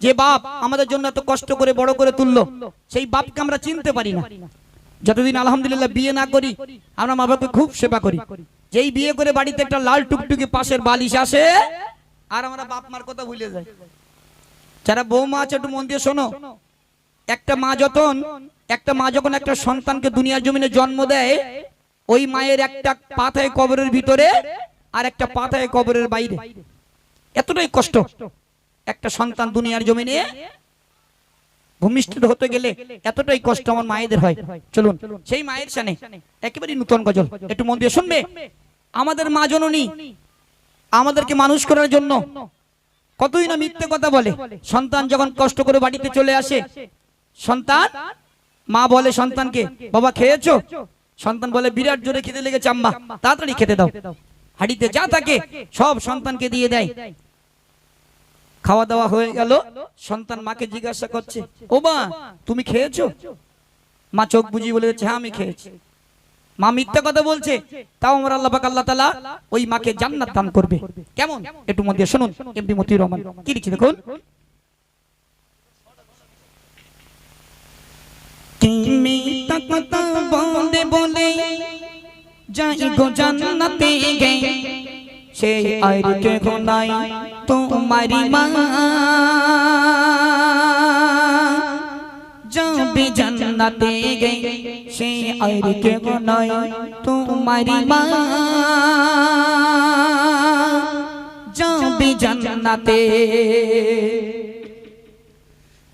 যে বাপ আমাদের জন্য এত কষ্ট করে বড় করে তুললো সেই বাপকে আমরা চিনতে পারি না। যতদিন আলহামদুলিল্লাহ বিয়ে না করি আমরা মা বাপকে খুব সেবা করি। যেই বিয়ে করে বাড়িতে একটা লাল টুকটুকি পাশের বালিশ আসে আর আমরা বাপ মার কথা ভুলে যাই। যারা বৌমা আছে একটু মন দিয়ে শোনো। একটা মা যখন একটা সন্তানকে দুনিয়ার জমিনে জন্ম দেয় ওই মায়ের একটা পা থাকে কবরের ভিতরে আর একটা পা থাকে কবরের বাইরে। এতটাই কষ্ট একটা সন্তান দুনিয়ার জমিনে ভূমিষ্ঠিত হতে গেলে, এতটাই কষ্ট আমার মায়েদের হয়। চলুন সেই মায়ের শানে একেবারে নতুন গজল একটু মন দিয়ে শুনবে। আমাদের মা জননী আমাদেরকে মানুষ করার জন্য কতই না মিথ্যে কথা বলে। সন্তান যখন কষ্ট করে বাড়িতে চলে আসে সন্তান মা বলে সন্তানকে বাবা খেয়েছো? সন্তান বলে বিরাট জোরে খিদে লেগেছে আম্মা, তাড়াতাড়ি খেতে দাও। হাড়িতে যা থাকে সব সন্তানকে দিয়ে দেয়। খাওয়া দাওয়া হয়ে গেল, সন্তান মাকে জিজ্ঞাসা করছে ও মা তুমি খেয়েছো? মা চোখ বুঝিয়ে বলে হ্যাঁ আমি খেয়েছি। মা মিথ্যা কথা বলছে, তাও আমার আল্লাহ পাক আল্লাহ তাআলা ওই মাকে জান্নাত দান করবে। কেমন একটু মন দিয়ে শুনুন। এমডি মতিউর রহমান কি লিখছে দেখুন। কি মিথ্যা কথা বলে বলে যাই গো জান্নাতে গে, সেই আর কে গো নাই তোমারি মা, যাবে জান্নাতে গে সেই আর কে গো নাই তোমারি মা, যাবে জান্নাতে।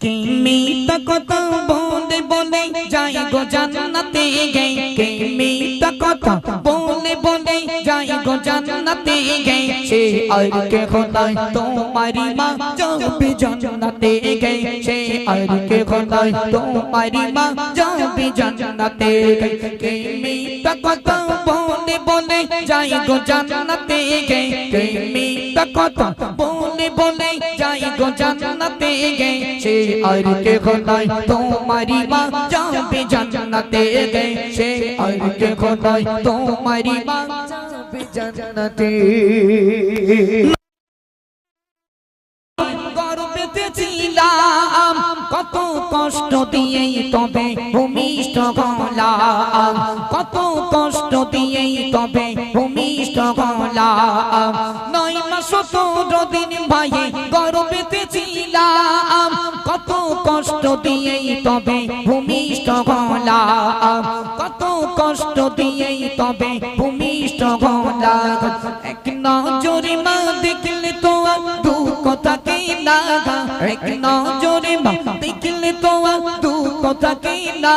কি মিথ্যা কথা বলে বলে যাই গো জান্নাতে গে, কি মিথ্যা কথা বলে বলে যাই গো জান্নাতে গে, সে আর কে খোদাই তোমারি মা, যাবে জান্নাতে গে সে আর কে খোদাই তোমারি মা, যাবে জান্নাতে গে। কি মিথ্যা কথা বলে বলে যাই গো জান্নাতে গে, কি মিথ্যা কথা বলে বলে যাই গো জান্নাতে গে, সে আর কে খোদাই তোমারি মা, যাবে জান্নাতে গে সে আর কে খোদাই তোমারি মা, যাবে জান্নাতে। গর্বেতে ছিলাম কত কষ্ট দিয়েই তবে ভূমিষ্ঠ হলাম, কত কষ্ট দিয়েই তবে ভূমিষ্ঠ হলাম। 9 মাস 17 দিন ভাই গর্বেতে ছিলাম, কত কষ্ট দিয়েই তবে ভূমিষ্ঠ হলাম, কত কষ্ট দিয়েই তবে ভূমিষ্ঠ হলাম। এক নজরে মা দেখলে তো দুঃখ থাকে না, এক নজরে মা দেখলে তো দুঃখ থাকে না।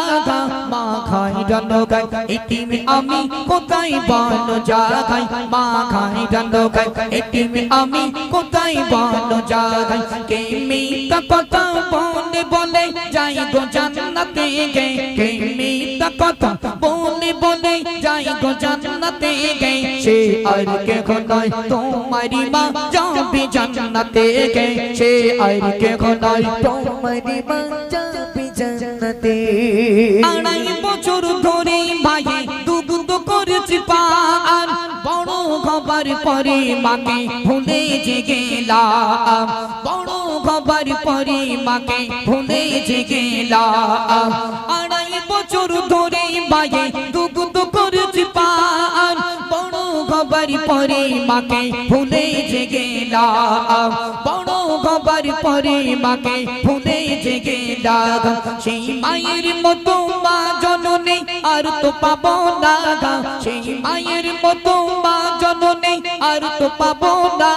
মা খাই রান্না খাই এটিম আমি কোথায় বলো জাগাই, মা খাই রান্না খাই এটিম আমি কোথায় বলো জাগাই। কে মিথ্যা কথা বলে বলে যাই গো জান্নাতে গে, কে মিথ্যা কথা বলে বলে যাই গো জান্নাতে গে, সে আর কে খোদাই তোমারি মা, যাবে জান্নাতে গে সে আর কে খোদাই তোমারি মা, যাবে জান্নাতে। 2.5 বছর ধরে ভাই দুধ করেছি পান, বড় খবর পরে মাকে ভুলে যে গেলাম, বড় খবর পরে মাকে ভুলে যে গেলাম। 2.5 বছর ধরে ভাই দুধ করেছি পান, বড় খবর পরে মাকে ভুলে যে গেলাম, বড় খবর পরে মাকে ভুলে যে গেলাম। সেই মায়ের মতো মা জননী আর তো পাবো না, সেই মায়ের মতো মা জননী আর তো পাবো না।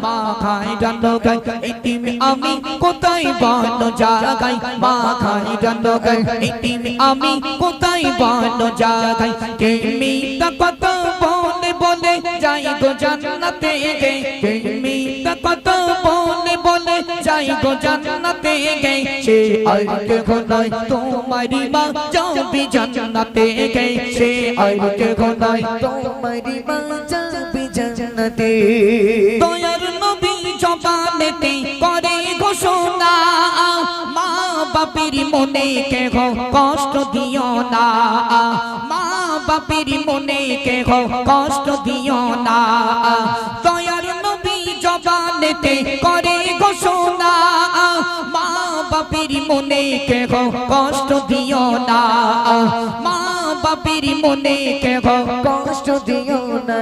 মা খাই রান্না খাই এটিম আমি কোথায় বলো জাগাই, মা খাই রান্না খাই এটিম আমি কোথায় বলো জাগাই। কে মিথ্যা কথা বলে বলে যাই গো জান্নাতে গে, কে মিথ্যা কথা বলে বলে যাই গো জান্নাতে গে সে আর কেহ নয় তোমারি মা যাবে জান্নাতে গে সে আর কেহ নয় তোমারি মা যাবে জান্নাতে দয়ার নবী জবানেতে করে ঘোষণা মা বাপের মনে কেহ কষ্ট দিও না মা বাপের মনে কেহ কষ্ট দিও না দয়ার নবী জবানেতে করে ঘোষণা মা বাপের মনে কেহ কষ্ট দিও না মা বাপের মনে কেহ কষ্ট দিও না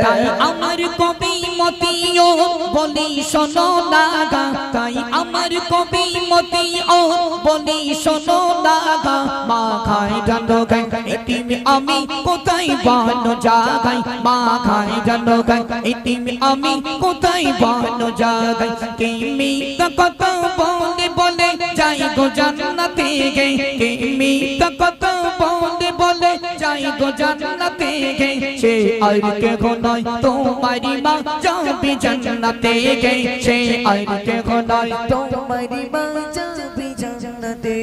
তাই আমার কবি মতিও বলি শোনো না গা তাই আমার কবি মতিও বলি শোনো না গা মা খায় জানো গাই এতিম আমি কোথায় বানো জাগাই মা খায় জানো গাই এতিম আমি কোথায় বানো জাগাই কে মিথ্যা কথা বলে বলে যাই গো জান্নাতে গে কে মিথ্যা কথা বলে বলে যাই গো জান্নাতে গে সে আর কেহ নয় তোমারি মা যাবে জান্নাতে গে সে আর কেহ নয় তোমারি মা যাবে জান্নাতে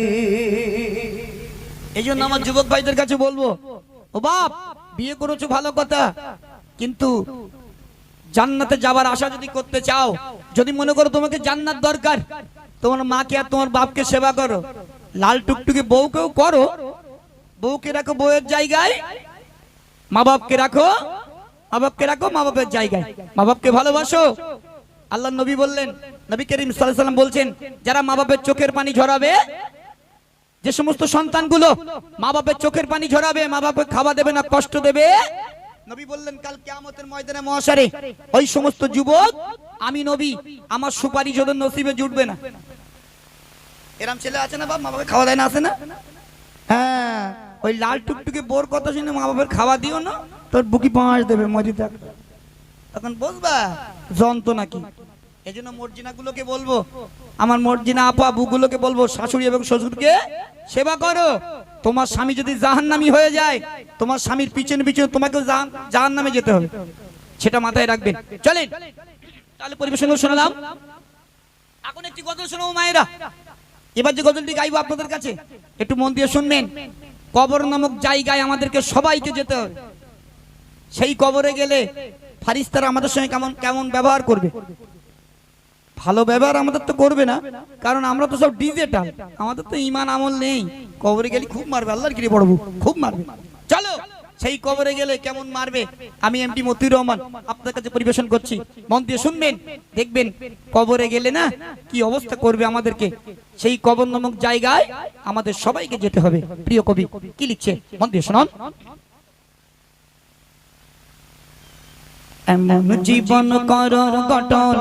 এই জন্য আমার যুবক ভাইদের কাছে বলবো ও বাপ বিয়ে করেছো ভালো কথা কিন্তু জান্নাতে যাবার আশা যদি করতে চাও যদি মনে করো তোমাকে জান্নাত দরকার তোমার মাকে আর তোমার বাপকে সেবা করো লাল টুকটুকে বউকেও করো বউকে রাখো বউয়ের জায়গায় মা বাপকে রাখো মা বাপকে রাখো মা বাপের জায়গায় মা বাপকে ভালোবাসো আল্লাহ নবী বললেন নবী করিম সাল্লাল্লাহু আলাইহি ওয়াসাল্লাম বলছেন যারা মা বাপের চোখের পানি ঝরাবে যে সমস্ত সন্তানগুলো মা বাপের চোখের পানি ঝরাবে মা বাপকে খাওয়া দেবে না কষ্ট দেবে নবী বললেন কাল কিয়ামতের ময়দানে মহাশারে ওই সমস্ত যুবক আমি নবী আমার সুপারিশ ওদের নসিবে জুটবে না এরকম ছেলে আছে না বাপ মা বাপকে খাওয়া দেয় না আছে না হ্যাঁ ওই লাল টুকটুকে বোর কথা শুনে মা বাপের খাওয়া দিও না তোর বুকি পাঁচ দেবে মসজিদে তখন বুঝবা যন্ত্রণা কি এই জন্য মর্জিনা গুলোকে বলবো আমার মর্জিনা আপা বুগুলোকে বলবো শাশুড়ি এবং শ্বশুরকে সেবা করো তোমার স্বামী যদি জাহান্নামী হয়ে যায় তোমার স্বামীর পিছনে পিছনে তোমাকেও জাহান্নামে যেতে হবে সেটা মাথায় রাখবেন চলেন তাহলে পরিবেশন শোনালাম এখন একটি গজল শোনাবো মায়েরা এবার যে গজলটি গাইবো আপনাদের কাছে একটু মন দিয়ে শুনবেন কবর নামক জায়গায় আমাদেরকে সবাইকে যেতে হবে সেই কবরে গেলে ফারিস্তারা আমাদের সঙ্গে কেমন কেমন ব্যবহার করবে ভালো ব্যবহার আমাদের তো করবে না কারণ আমরা তো সব ডিজিটাল আমাদের তো ঈমান আমল নেই কবরে গেলে খুব মারবে আল্লাহর কি পড়বো খুব মারবে চলো সেই কবরে গেলে কেমন মারবে আমি এমডি মতিউর রহমান আপনাদের কাছে পরিবেশন করছি মন দিয়ে শুনবেন দেখবেন কবরে গেলে না কি অবস্থা করবে আমাদেরকে সেই কবর নামক জায়গায় আমাদের সবাইকে যেতে হবে প্রিয় কবি কি লিখছে মন দিয়ে শুনুন এমন জীবন করর গঠন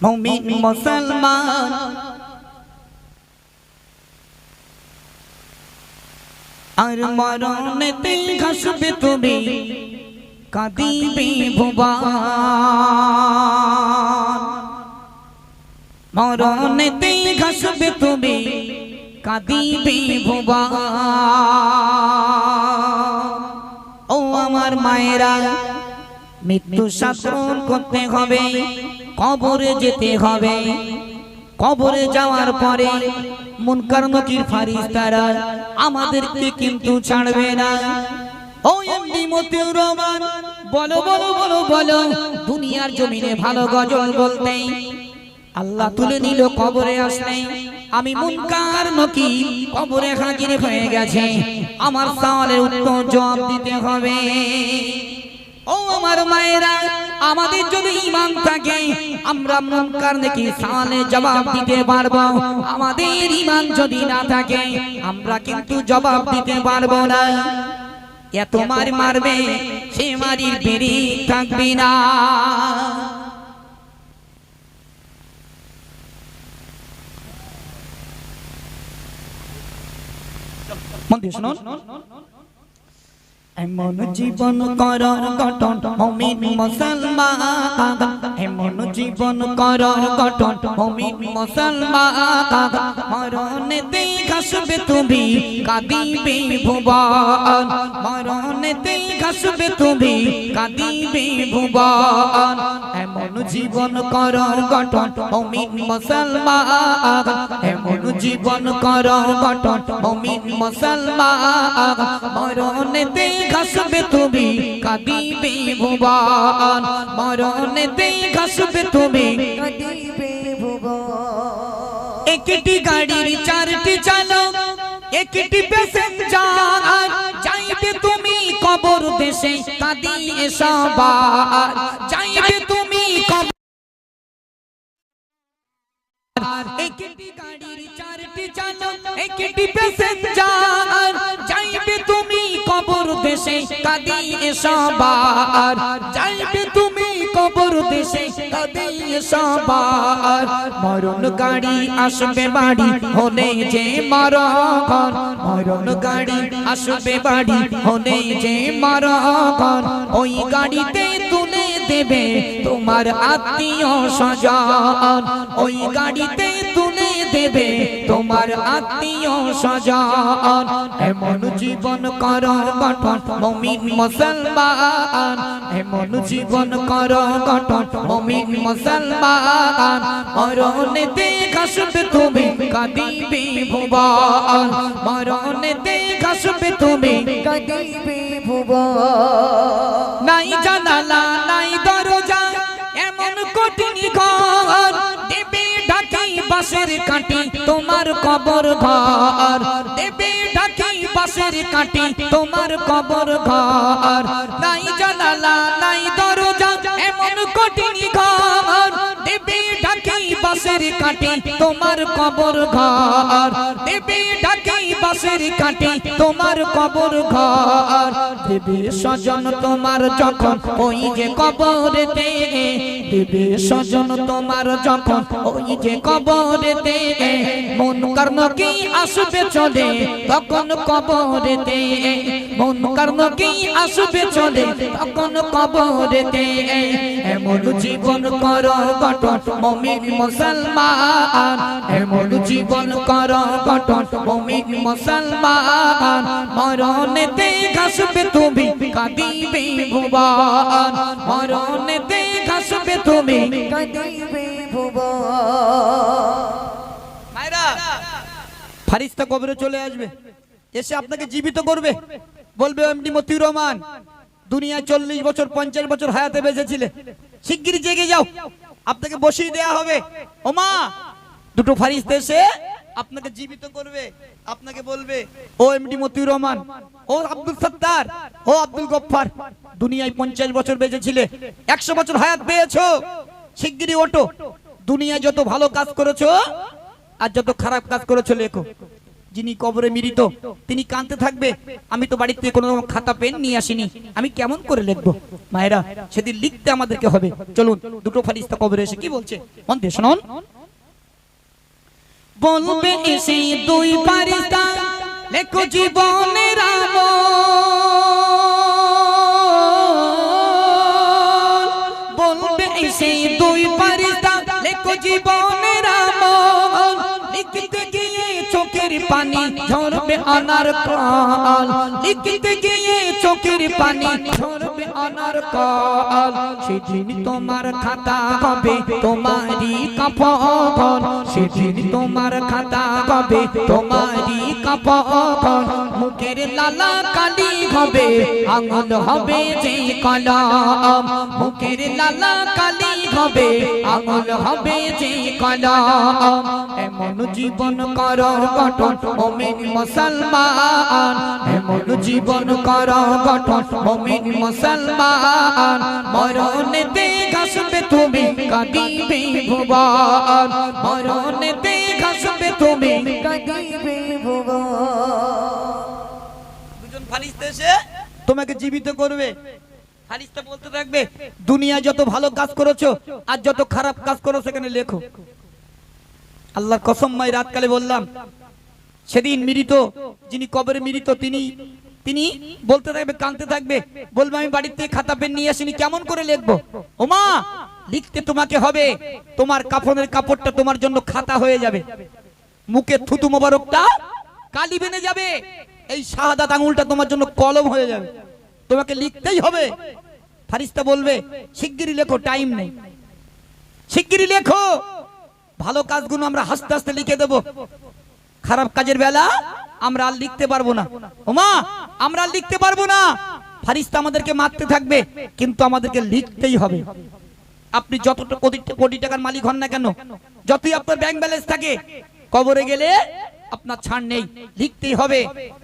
মুমিন মুসলমান আর মরণেতে ঘাসবে তুমি কাঁদিবে ভুবন মরণেতে ঘাসবে তুমি কাঁদিবে ভুবন ও আমার মায়েরা মৃত্যু শাসন করতে হবে কবরে যেতে হবে কবরে যাওয়ার পরে মুনকার নকির ফারিস্তারা আমাদেরকে কিন্তু ছাড়বে না ও এমডি মতিউর রহমান বলো বলো বলো বলো দুনিয়ার জমিনে ভালো গজল বলতে আল্লাহ তুলে নিল কবরে আসলে আমি মুনকার নকির কবরে হাজির হয়ে গেছে আমার সওয়ালের উত্তর জবাব দিতে হবে ও আমার মায়েরা আমাদের যদি ঈমান থাকে আমরা মুনকার নাকি সালে জবাব দিতে পারবো আমাদের ঈমান যদি না থাকে আমরা কিন্তু জবাব দিতে পারবো না এত মার মারবে সে মারির বেরি থাকবে না মন দিয়ে শুনুন এমন জীবন করর গঠন মুমিন মুসলমান এমন জীবন করর গঠন মুমিন মুসলমান মরণে ঘাসবে তুমি কাঁদিবে ভুবন মরণেতে ঘাসবে তুমি কাঁদিবে ভুবন এমন জীবন কর গঠন মুমিন মুসলমান এমন জীবন কর গঠন মুমিন মুসলমান মরণেতে ঘাসবে তুমি কাঁদিবে ভুবন মরণেতে ঘাসবে তুমি কাঁদিবে ভুবন একটি গাড়ির চারটি চালক একটি প্যাসেঞ্জার যাইবে তুমি কবর দেশে কাঁদিয়ে সবার যাইবে তুমি কবর একটি গাড়ির চারটি চালক একটি প্যাসেঞ্জার যাইবে তুমি কবর দেশে কাঁদিয়ে সবার যাইবে তুমি কবর দেশে কাঁদিয়ে সবার মরণ গাড়ি আসবে বাড়ি হলে যে মরণ মরণ গাড়ি আসবে বাড়ি হলে যে মরণ ওই গাড়িতে তুলে দেবে তোমার আত্মীয় স্বজন ওই গাড়িতে তুলে দেবে তোমার আত্মীয় স্বজন এমন জীবন কর গঠন মুমিন মুসলমান এমন জীবন কর গঠন মুমিন মুসলমান মরণেতে ঘাসবে তুমি কাঁদিবে ভুবন মরণেতে ঘাসবে তুমি কাঁদিবে ভুবন নাই জানালা নাই দরজা এমন কঠিন ঘর দেবে ঢাকি বাঁশের কাঠি তোমার কবর ঘর দেবে ঢাকি বাঁশের কাঠি তোমার কবর ঘর নাই জানালা নাই দরজা এমন কঠিন ঘর দেবে ঢাকি বাঁশের কাঠি তোমার কবর ঘর দেবে ঢাকি বাঁশের কাঠি তোমার কবর ঘর দেবে স্বজন তোমার যখন ওই যে কবরেতে দেবে স্বজন তোমার যখন ওই যে কবরেতে মন কর্ণ কি আসবে চলে তখন কবরেতে মন কর্ণ কি আসবে চলে তখন কবরেতে এমন জীবন কর গঠন মুমিন মুসলমান এমন জীবন কর গঠন মুমিন মুসলমান মরণেতে ঘাসবে তুমি কাঁদিবে ভুবন মরণেতে ঘাসবে তুমি কাঁদিবে ভুবন মায়েরা ফারিস্তা কবরে চলে আসবে এসে আপনাকে জীবিত করবে বলবে এমডি মতিউর রহমান দুনিয়ায় 40 বছর 50 বছর হায়াতে বেঁচেছিলে শিগগিরই জেগে যাও আপনাকে বসিয়ে দেয়া হবে ওমা দুটো ফারিস্তা এসে আপনাকে জীবিত করবে আপনাকে বলবে ও এমডি মতিউর রহমান ও আব্দুল সত্তার ও আব্দুল গফফার দুনিয়ায় 50 বছর বেঁচেছিলে 100 বছর হায়াত পেয়েছো শিগগিরই ওঠো দুনিয়ায় যত ভালো কাজ করেছো আর যত খারাপ কাজ করেছো লেখো যিনি কবরে মৃত তিনি কাঁদতে থাকবে আমি তো বাড়িতে কোনো খাতা পেন নিয়ে আসিনি আমি কেমন করে লিখবো মায়েরা সেদিন লিখতে আমাদেরকে হবে চলুন দুটো ফারিস্তা কবরে এসে কি বলছে মন দিয়ে শুনুন বলবে এসে দুই ফারিস্তা লেখো জীবনের আমল বলবে এসে দুই ফারিস্তা লেখো জীবনের আমল লিখতে গিয়ে চোখের পানি ঝরবে অনার কাল লিখতে গিয়ে চোখের পানি ঝরবে অনার কাল সেদিন তোমার খাতা হবে তোমারই কাফন সেদিন তোমার খাতা হবে তোমারই কাফন মুখের লালা কালি হবে আঙুল হবে যে কলম মুখের লালা কালি হবে আঙুল হবে যে কলম এমন জীবন কর গঠন মুমিন মুসলমান এমন জীবন কর গঠন মুমিন মুসলমান মরণেতে ঘাসবে তুমি কাঁদিবে ভুবন মরণেতে ঘাসবে তুমি কাঁদিবে ভুবন দুজন ফারিস্তা এসে তোমাকে জীবিত করবে ফারিস্তা বলতে থাকবে দুনিয়া যত ভালো কাজ করেছো আর যত খারাপ কাজ করেছো সেখানে লেখো আল্লাহর কসম মাই রাতকালে বললাম সেদিন মৃত যিনি কবরে মৃত তিনি বলতে থাকবে কাঁদতে থাকবে বলবে আমি বাড়ির থেকে খাতা পেন নিয়ে আসিনি কেমন করে লিখবো ওমা লিখতে তোমাকে হবে তোমার কাফনের কাপড়টা তোমার জন্য খাতা হয়ে যাবে মুখে থুতু মোবারকটা কালি বেনে যাবে, এই শাহাদাত আঙুলটা তোমার জন্য কলম হয়ে যাবে, তোমাকে লিখতেই হবে। ফারিস্তা বলবে শিগগিরই লেখো, টাইম নেই, শিগগিরই লেখো। ভালো কাজগুলো আমরা হাসতে হাসতে লিখে দেব, খারাপ কাজের বেলা আমরা আর লিখতে পারবো না। ওমা, আমরা আর লিখতে পারবো না। ফারিস্তা আমাদেরকে মারতে থাকবে, কিন্তু আমাদেরকে লিখতেই হবে। আপনি যতটা কোটি টাকার মালিক হন না কেন, যতই আপনার ব্যাংক ব্যালেন্স থাকে, কবরে গেলে আপনার ছাড় নেই, লিখতেই হবে।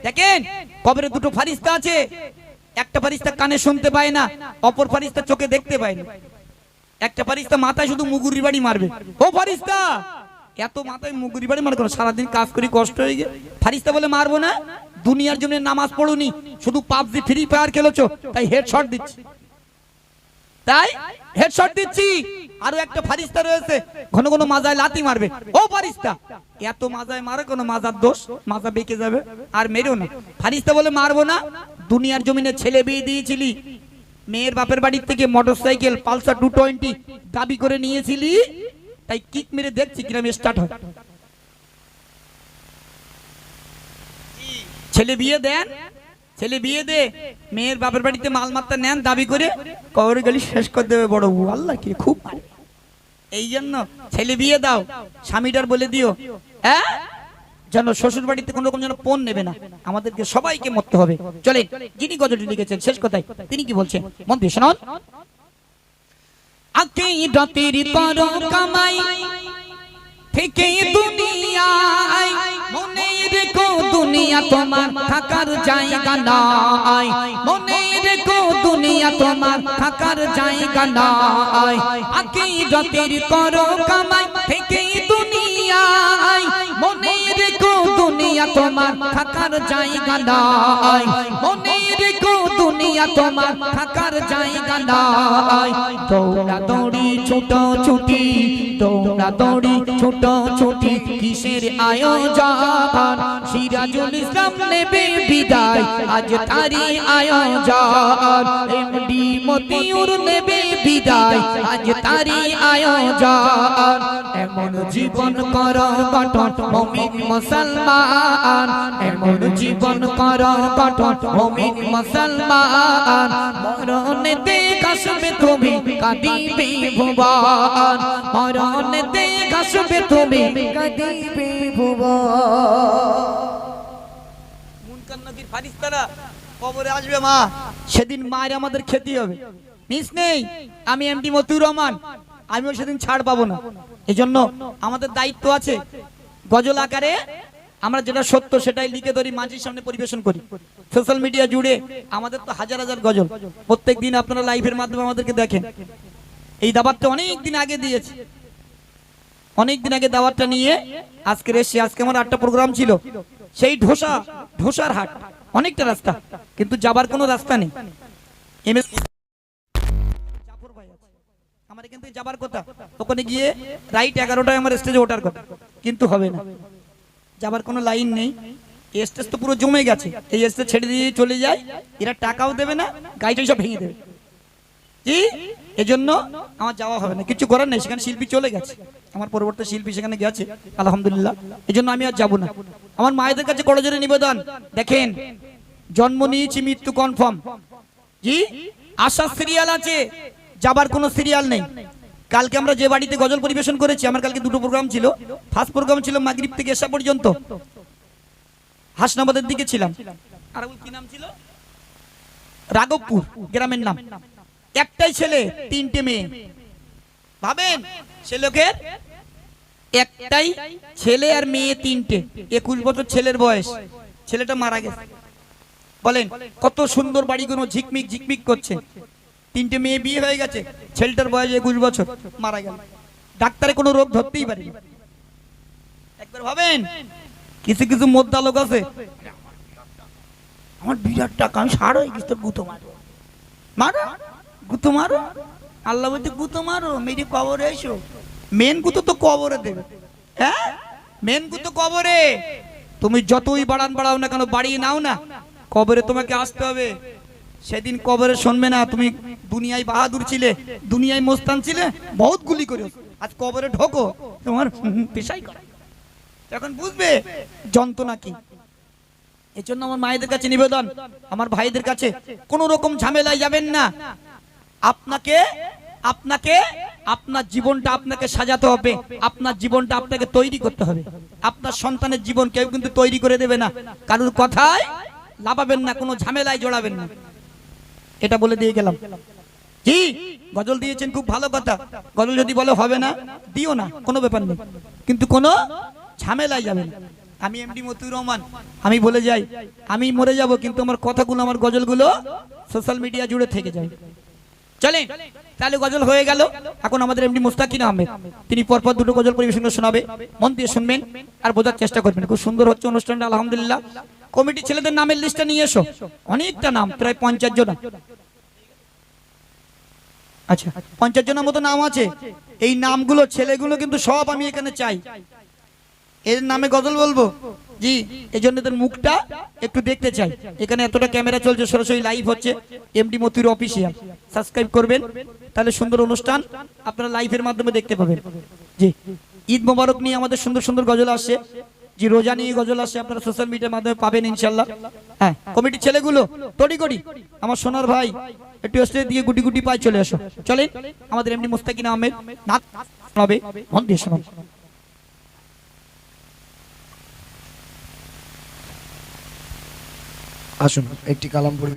দেখেন কবরে দুটো ফারিস্তা আছে, একটা ফারিস্তা কানে শুনতে পায় না, অপর ফারিস্তা চোখে দেখতে পায় না। একটা ফারিস্তা মাথায় শুধু মুগুরি বাড়ি মারবে। ও ফারিস্তা, এত মাথায় মুগুরি বাড়ি মারো কেন? সারাদিন কাজ করি, কষ্ট হয়ে গেছে। ফারিস্তা বলে মারবো না, দুনিয়ার জন্য নামাজ পড়ুনি, শুধু পাবজি ফ্রি ফায়ার খেলেছো, তাই হেডশট দিচ্ছি, তাই হেডশট দিচ্ছি। আরো একটা ফারিস্তা রয়েছে, ঘন ঘন মাজায় লাথি মারবে। ও ফারিস্তা, এত মাজায় মারো কেন? মাজার দোষ, মাজা বেঁকে যাবে, আর মেরেও না। ফারিস্তা বলে মারবো না, দুনিয়ার জমিনে ছেলে বিয়ে দিয়েছিলি, মেয়ের বাপের বাড়ির থেকে মোটরসাইকেল পালসার 220 দাবি করে নিয়েছিলি, তাই কিক মেরে দেখছি কিরম স্টার্ট হয়। ছেলে বিয়ে দেন, ছেলে বিয়ে দে, মেয়ের বাপের বাড়িতে মালমাত্তা নেন দাবি করে, কবরে গেলি শেষ করে দেবে বড় বউ। আল্লাহ কি খুব মারে। এই জন্য ছেলে বিয়ে দাও, স্বামীটার বলে দিও হ্যাঁ যেন শ্বশুর বাড়িতে কোনো রকম যেন পণ নেবে না, আমাদেরকে সবাইকে মরতে হবে। চলেন, যিনি গজলটি লিখেছেন শেষ কথায় তিনি কি বলছেন মন দিয়ে শুনুন। আকিরাতের পর কামাই থেকে দুনিয়ায়, মনে রেখো দুনিয়া তোমার থাকার জায়গা নয়, মনে রেখো দুনিয়া তোমার থাকার জায়গা নয়। আকিরাতের পর কামাই থেকে দুনিয়ায়, মনে রেখো দুনিয়া তোমার থাকার জায়গা নয়, মনে রেখো দুনিয়া তোমার থাকার জায়গা নয়। দৌড়া দৌড়ি ছোট ছুটি, দৌড়া দৌড়ি ছোট ছুটি কিসের আয়োজন? সিরাজুল ইসলাম নেবে বিদায়, আজ তারি আয়োজন। এমডি মতিউর নেবে বিদায়, আজ তারি আয়োজন। এমন জীবন কর গঠন মুমিন মুসলমান, এমন জীবন কর গঠন মুমিন মুসলমান। মরণেতে কাশবে তুমি কাঁদিবে ভুবন, মরণেতে কাশবে তুমি কাঁদিবে ভুবন। মুনকার নকির ফারিস্তারা কবরে আসবে মা, সেদিন মায়ের আমাদের খেতে হবে, মিস নেই। আমি এমডি মতিউর রহমান, আমিও সেদিন ছাড় পাবো না। এজন্য আমাদের দায়িত্ব আছে, গজল আকারে আমরা যেটা সত্য সেটাই লিখে ধরি, মাঝির সামনে পরিবেশন করি। সোশ্যাল মিডিয়া জুড়ে আমাদের তো হাজার হাজার গজল, প্রত্যেকদিন আপনারা লাইভের মাধ্যমে আমাদেরকে দেখেন। এই দাবাতটা অনেক দিন আগে দিয়েছি, অনেক দিন আগে দাওয়াতটা নিয়ে আজকে এসেছি। আজকে আমার 8টা প্রোগ্রাম ছিল, সেই ঢোসার হাট, অনেকটা রাস্তা, কিন্তু যাবার কোনো রাস্তা নেই। জাফর ভাই আছে, আমার এখান থেকে যাবার কথা, ওখানে গিয়ে রাইট 11টায় আমার স্টেজে ওঠার কথা, কিন্তু হবে না, যাবার কোনো লাইন নেই। এই স্টেজ তো পুরো জমে গেছে, এই স্টেজ ছেড়ে দিয়ে চলে যায়, এরা টাকাও দেবে না, গাড়িটাই সব ভেঙে দেবে। কি এজন্য আমার যাওয়া হবে না, কিছু করার নেই, সেখানে শিল্পী চলে গেছে, আমার পরবর্তী শিল্পী সেখানে গেছে আলহামদুলিল্লাহ। এজন্য আমি আর যাব না। আমার মায়েদের কাছে করজোরে নিবেদন, দেখেন জন্ম নিয়েছি মৃত্যু কনফার্ম, জি আশার সিরিয়াল আছে, যাবার কোনো সিরিয়াল নেই। কালকে আমরা যে বাড়িতে গজল পরিবেশন করেছি, আমার কালকে 2টো প্রোগ্রাম ছিল। ফার্স্ট প্রোগ্রাম ছিল মাগরিব থেকে এশা পর্যন্ত, হাসনাবাদের দিকে ছিলাম, আর ওই কি নাম ছিল, রাঘবপুর গ্রামের নাম। একটাই ছেলে 3টে মেয়ে, ভাবেন সে লোকের একটাই ছেলে আর মেয়ে 3টে, 21 বছর ছেলের বয়স, ছেলেটা মারা গেছে। বলেন কত সুন্দর বাড়িগুলো ঝিকমিক ঝিকমিক করছে, 3টে মেয়ে বিয়ে হয়ে গেছে, ছেলেটার বয়স 21 বছর, মারা গেল। ডাক্তারে কোনো রোগ ধরতেই পারেনি। একবার ভাবেন, কিছু কিছু মোদ্দা লোক আছে, আমার বিরাট টাকা, আমি সার হয়ে গেছি, তোর গুতো মারো, মারো গুতো মারো, আল্লাহ বলতে গুতো মারো, মেরে কবরে এসো। মেন গুতো তো কবরে দেবে, হ্যাঁ মেন গুতো কবরে। তুমি যতই বাড়াও না কেন, বাড়িয়ে নাও না, কবরে তোমাকে আসতে হবে। সেদিন কবরে শুনবে না তুমি দুনিয়ায় বাহাদুর ছিলে, দুনিয়ায় মোস্তান ছিলে, বহুত গুলি করে, আজ কবরে ঢোকো, তোমার পেশাই করে, তখন বুঝবে যন্ত্রণা কি। এই জন্য আমার মায়েদের কাছে নিবেদন, আমার ভাইদের কাছে, কোন রকম ঝামেলায় যাবেন না। আপনাকে আপনাকে আপনার জীবনটা আপনাকে সাজাতে হবে, আপনার জীবনটা আপনাকে তৈরি করতে হবে। আপনার সন্তানের জীবন কেউ কিন্তু তৈরি করে দেবে না। কারোর কথায় লাভাবেন না, কোনো ঝামেলায় জড়াবেন না, এটা বলে দিয়ে গেলাম। জি, গজল দিয়েছেন, খুব ভালো কথা। গজল যদি বলে হবে না, দিও না, কোনো ব্যাপার নেই, কিন্তু কোনো ঝামেলায় যাবেন না। আমি এমডি মতিউর রহমান, আমি বলে যাই, আমি মরে যাব, কিন্তু আমার কথাগুলো, আমার গজলগুলো সোশ্যাল মিডিয়া জুড়ে থেকে যায়। চলেন তাহলে, গজল হয়ে গেল। এখন আমাদের এমডি মুস্তাকিন আহমেদ, তিনি পরপর দুটো গজল পরিবেশন করে শোনাবে। মন দিয়ে শুনবেন আর বোঝার চেষ্টা করবেন। খুব সুন্দর হচ্ছে অনুষ্ঠানটা, আলহামদুলিল্লাহ। কমিটি ছেলেদের নামের লিস্টটা নিয়ে এসো, অনেকটা নাম, প্রায় 50 জন। আচ্ছা, 50 জনের মতো নাম আছে। এই নামগুলো, ছেলেগুলো কিন্তু সব আমি এখানে চাই, এর নামে গজল বলবো। জি, এই জন্য এদের মুখটা একটু দেখতে চাই। এখানে এতটা ক্যামেরা চলছে, সরাসরি লাইভ হচ্ছে, এমডি মতিউর অফিসিয়াল। সাবস্ক্রাইব করবেন, তাহলে সুন্দর অনুষ্ঠান আপনারা লাইভের মাধ্যমে দেখতে পাবেন। জি, ঈদ মোবারক নিয়ে আমাদের সুন্দর সুন্দর গজল আসছে। জি, রোজা নিয়ে গজল আসছে, আপনারা সোশ্যাল মিডিয়ার মাধ্যমে পাবেন ইনশাল্লাহ। হ্যাঁ, কমিটির ছেলেগুলো তড়িঘড়ি, আমার সোনার ভাই একটু স্টেজ দিয়ে গুটি গুটি পায়ে চলে আসো। চলেন, আমাদের এমডি মুস্তাকিন আহমেদ নাচ শোনাবে, মন দিয়ে শোনাবে। আসুন একটি কালাম পড়ি।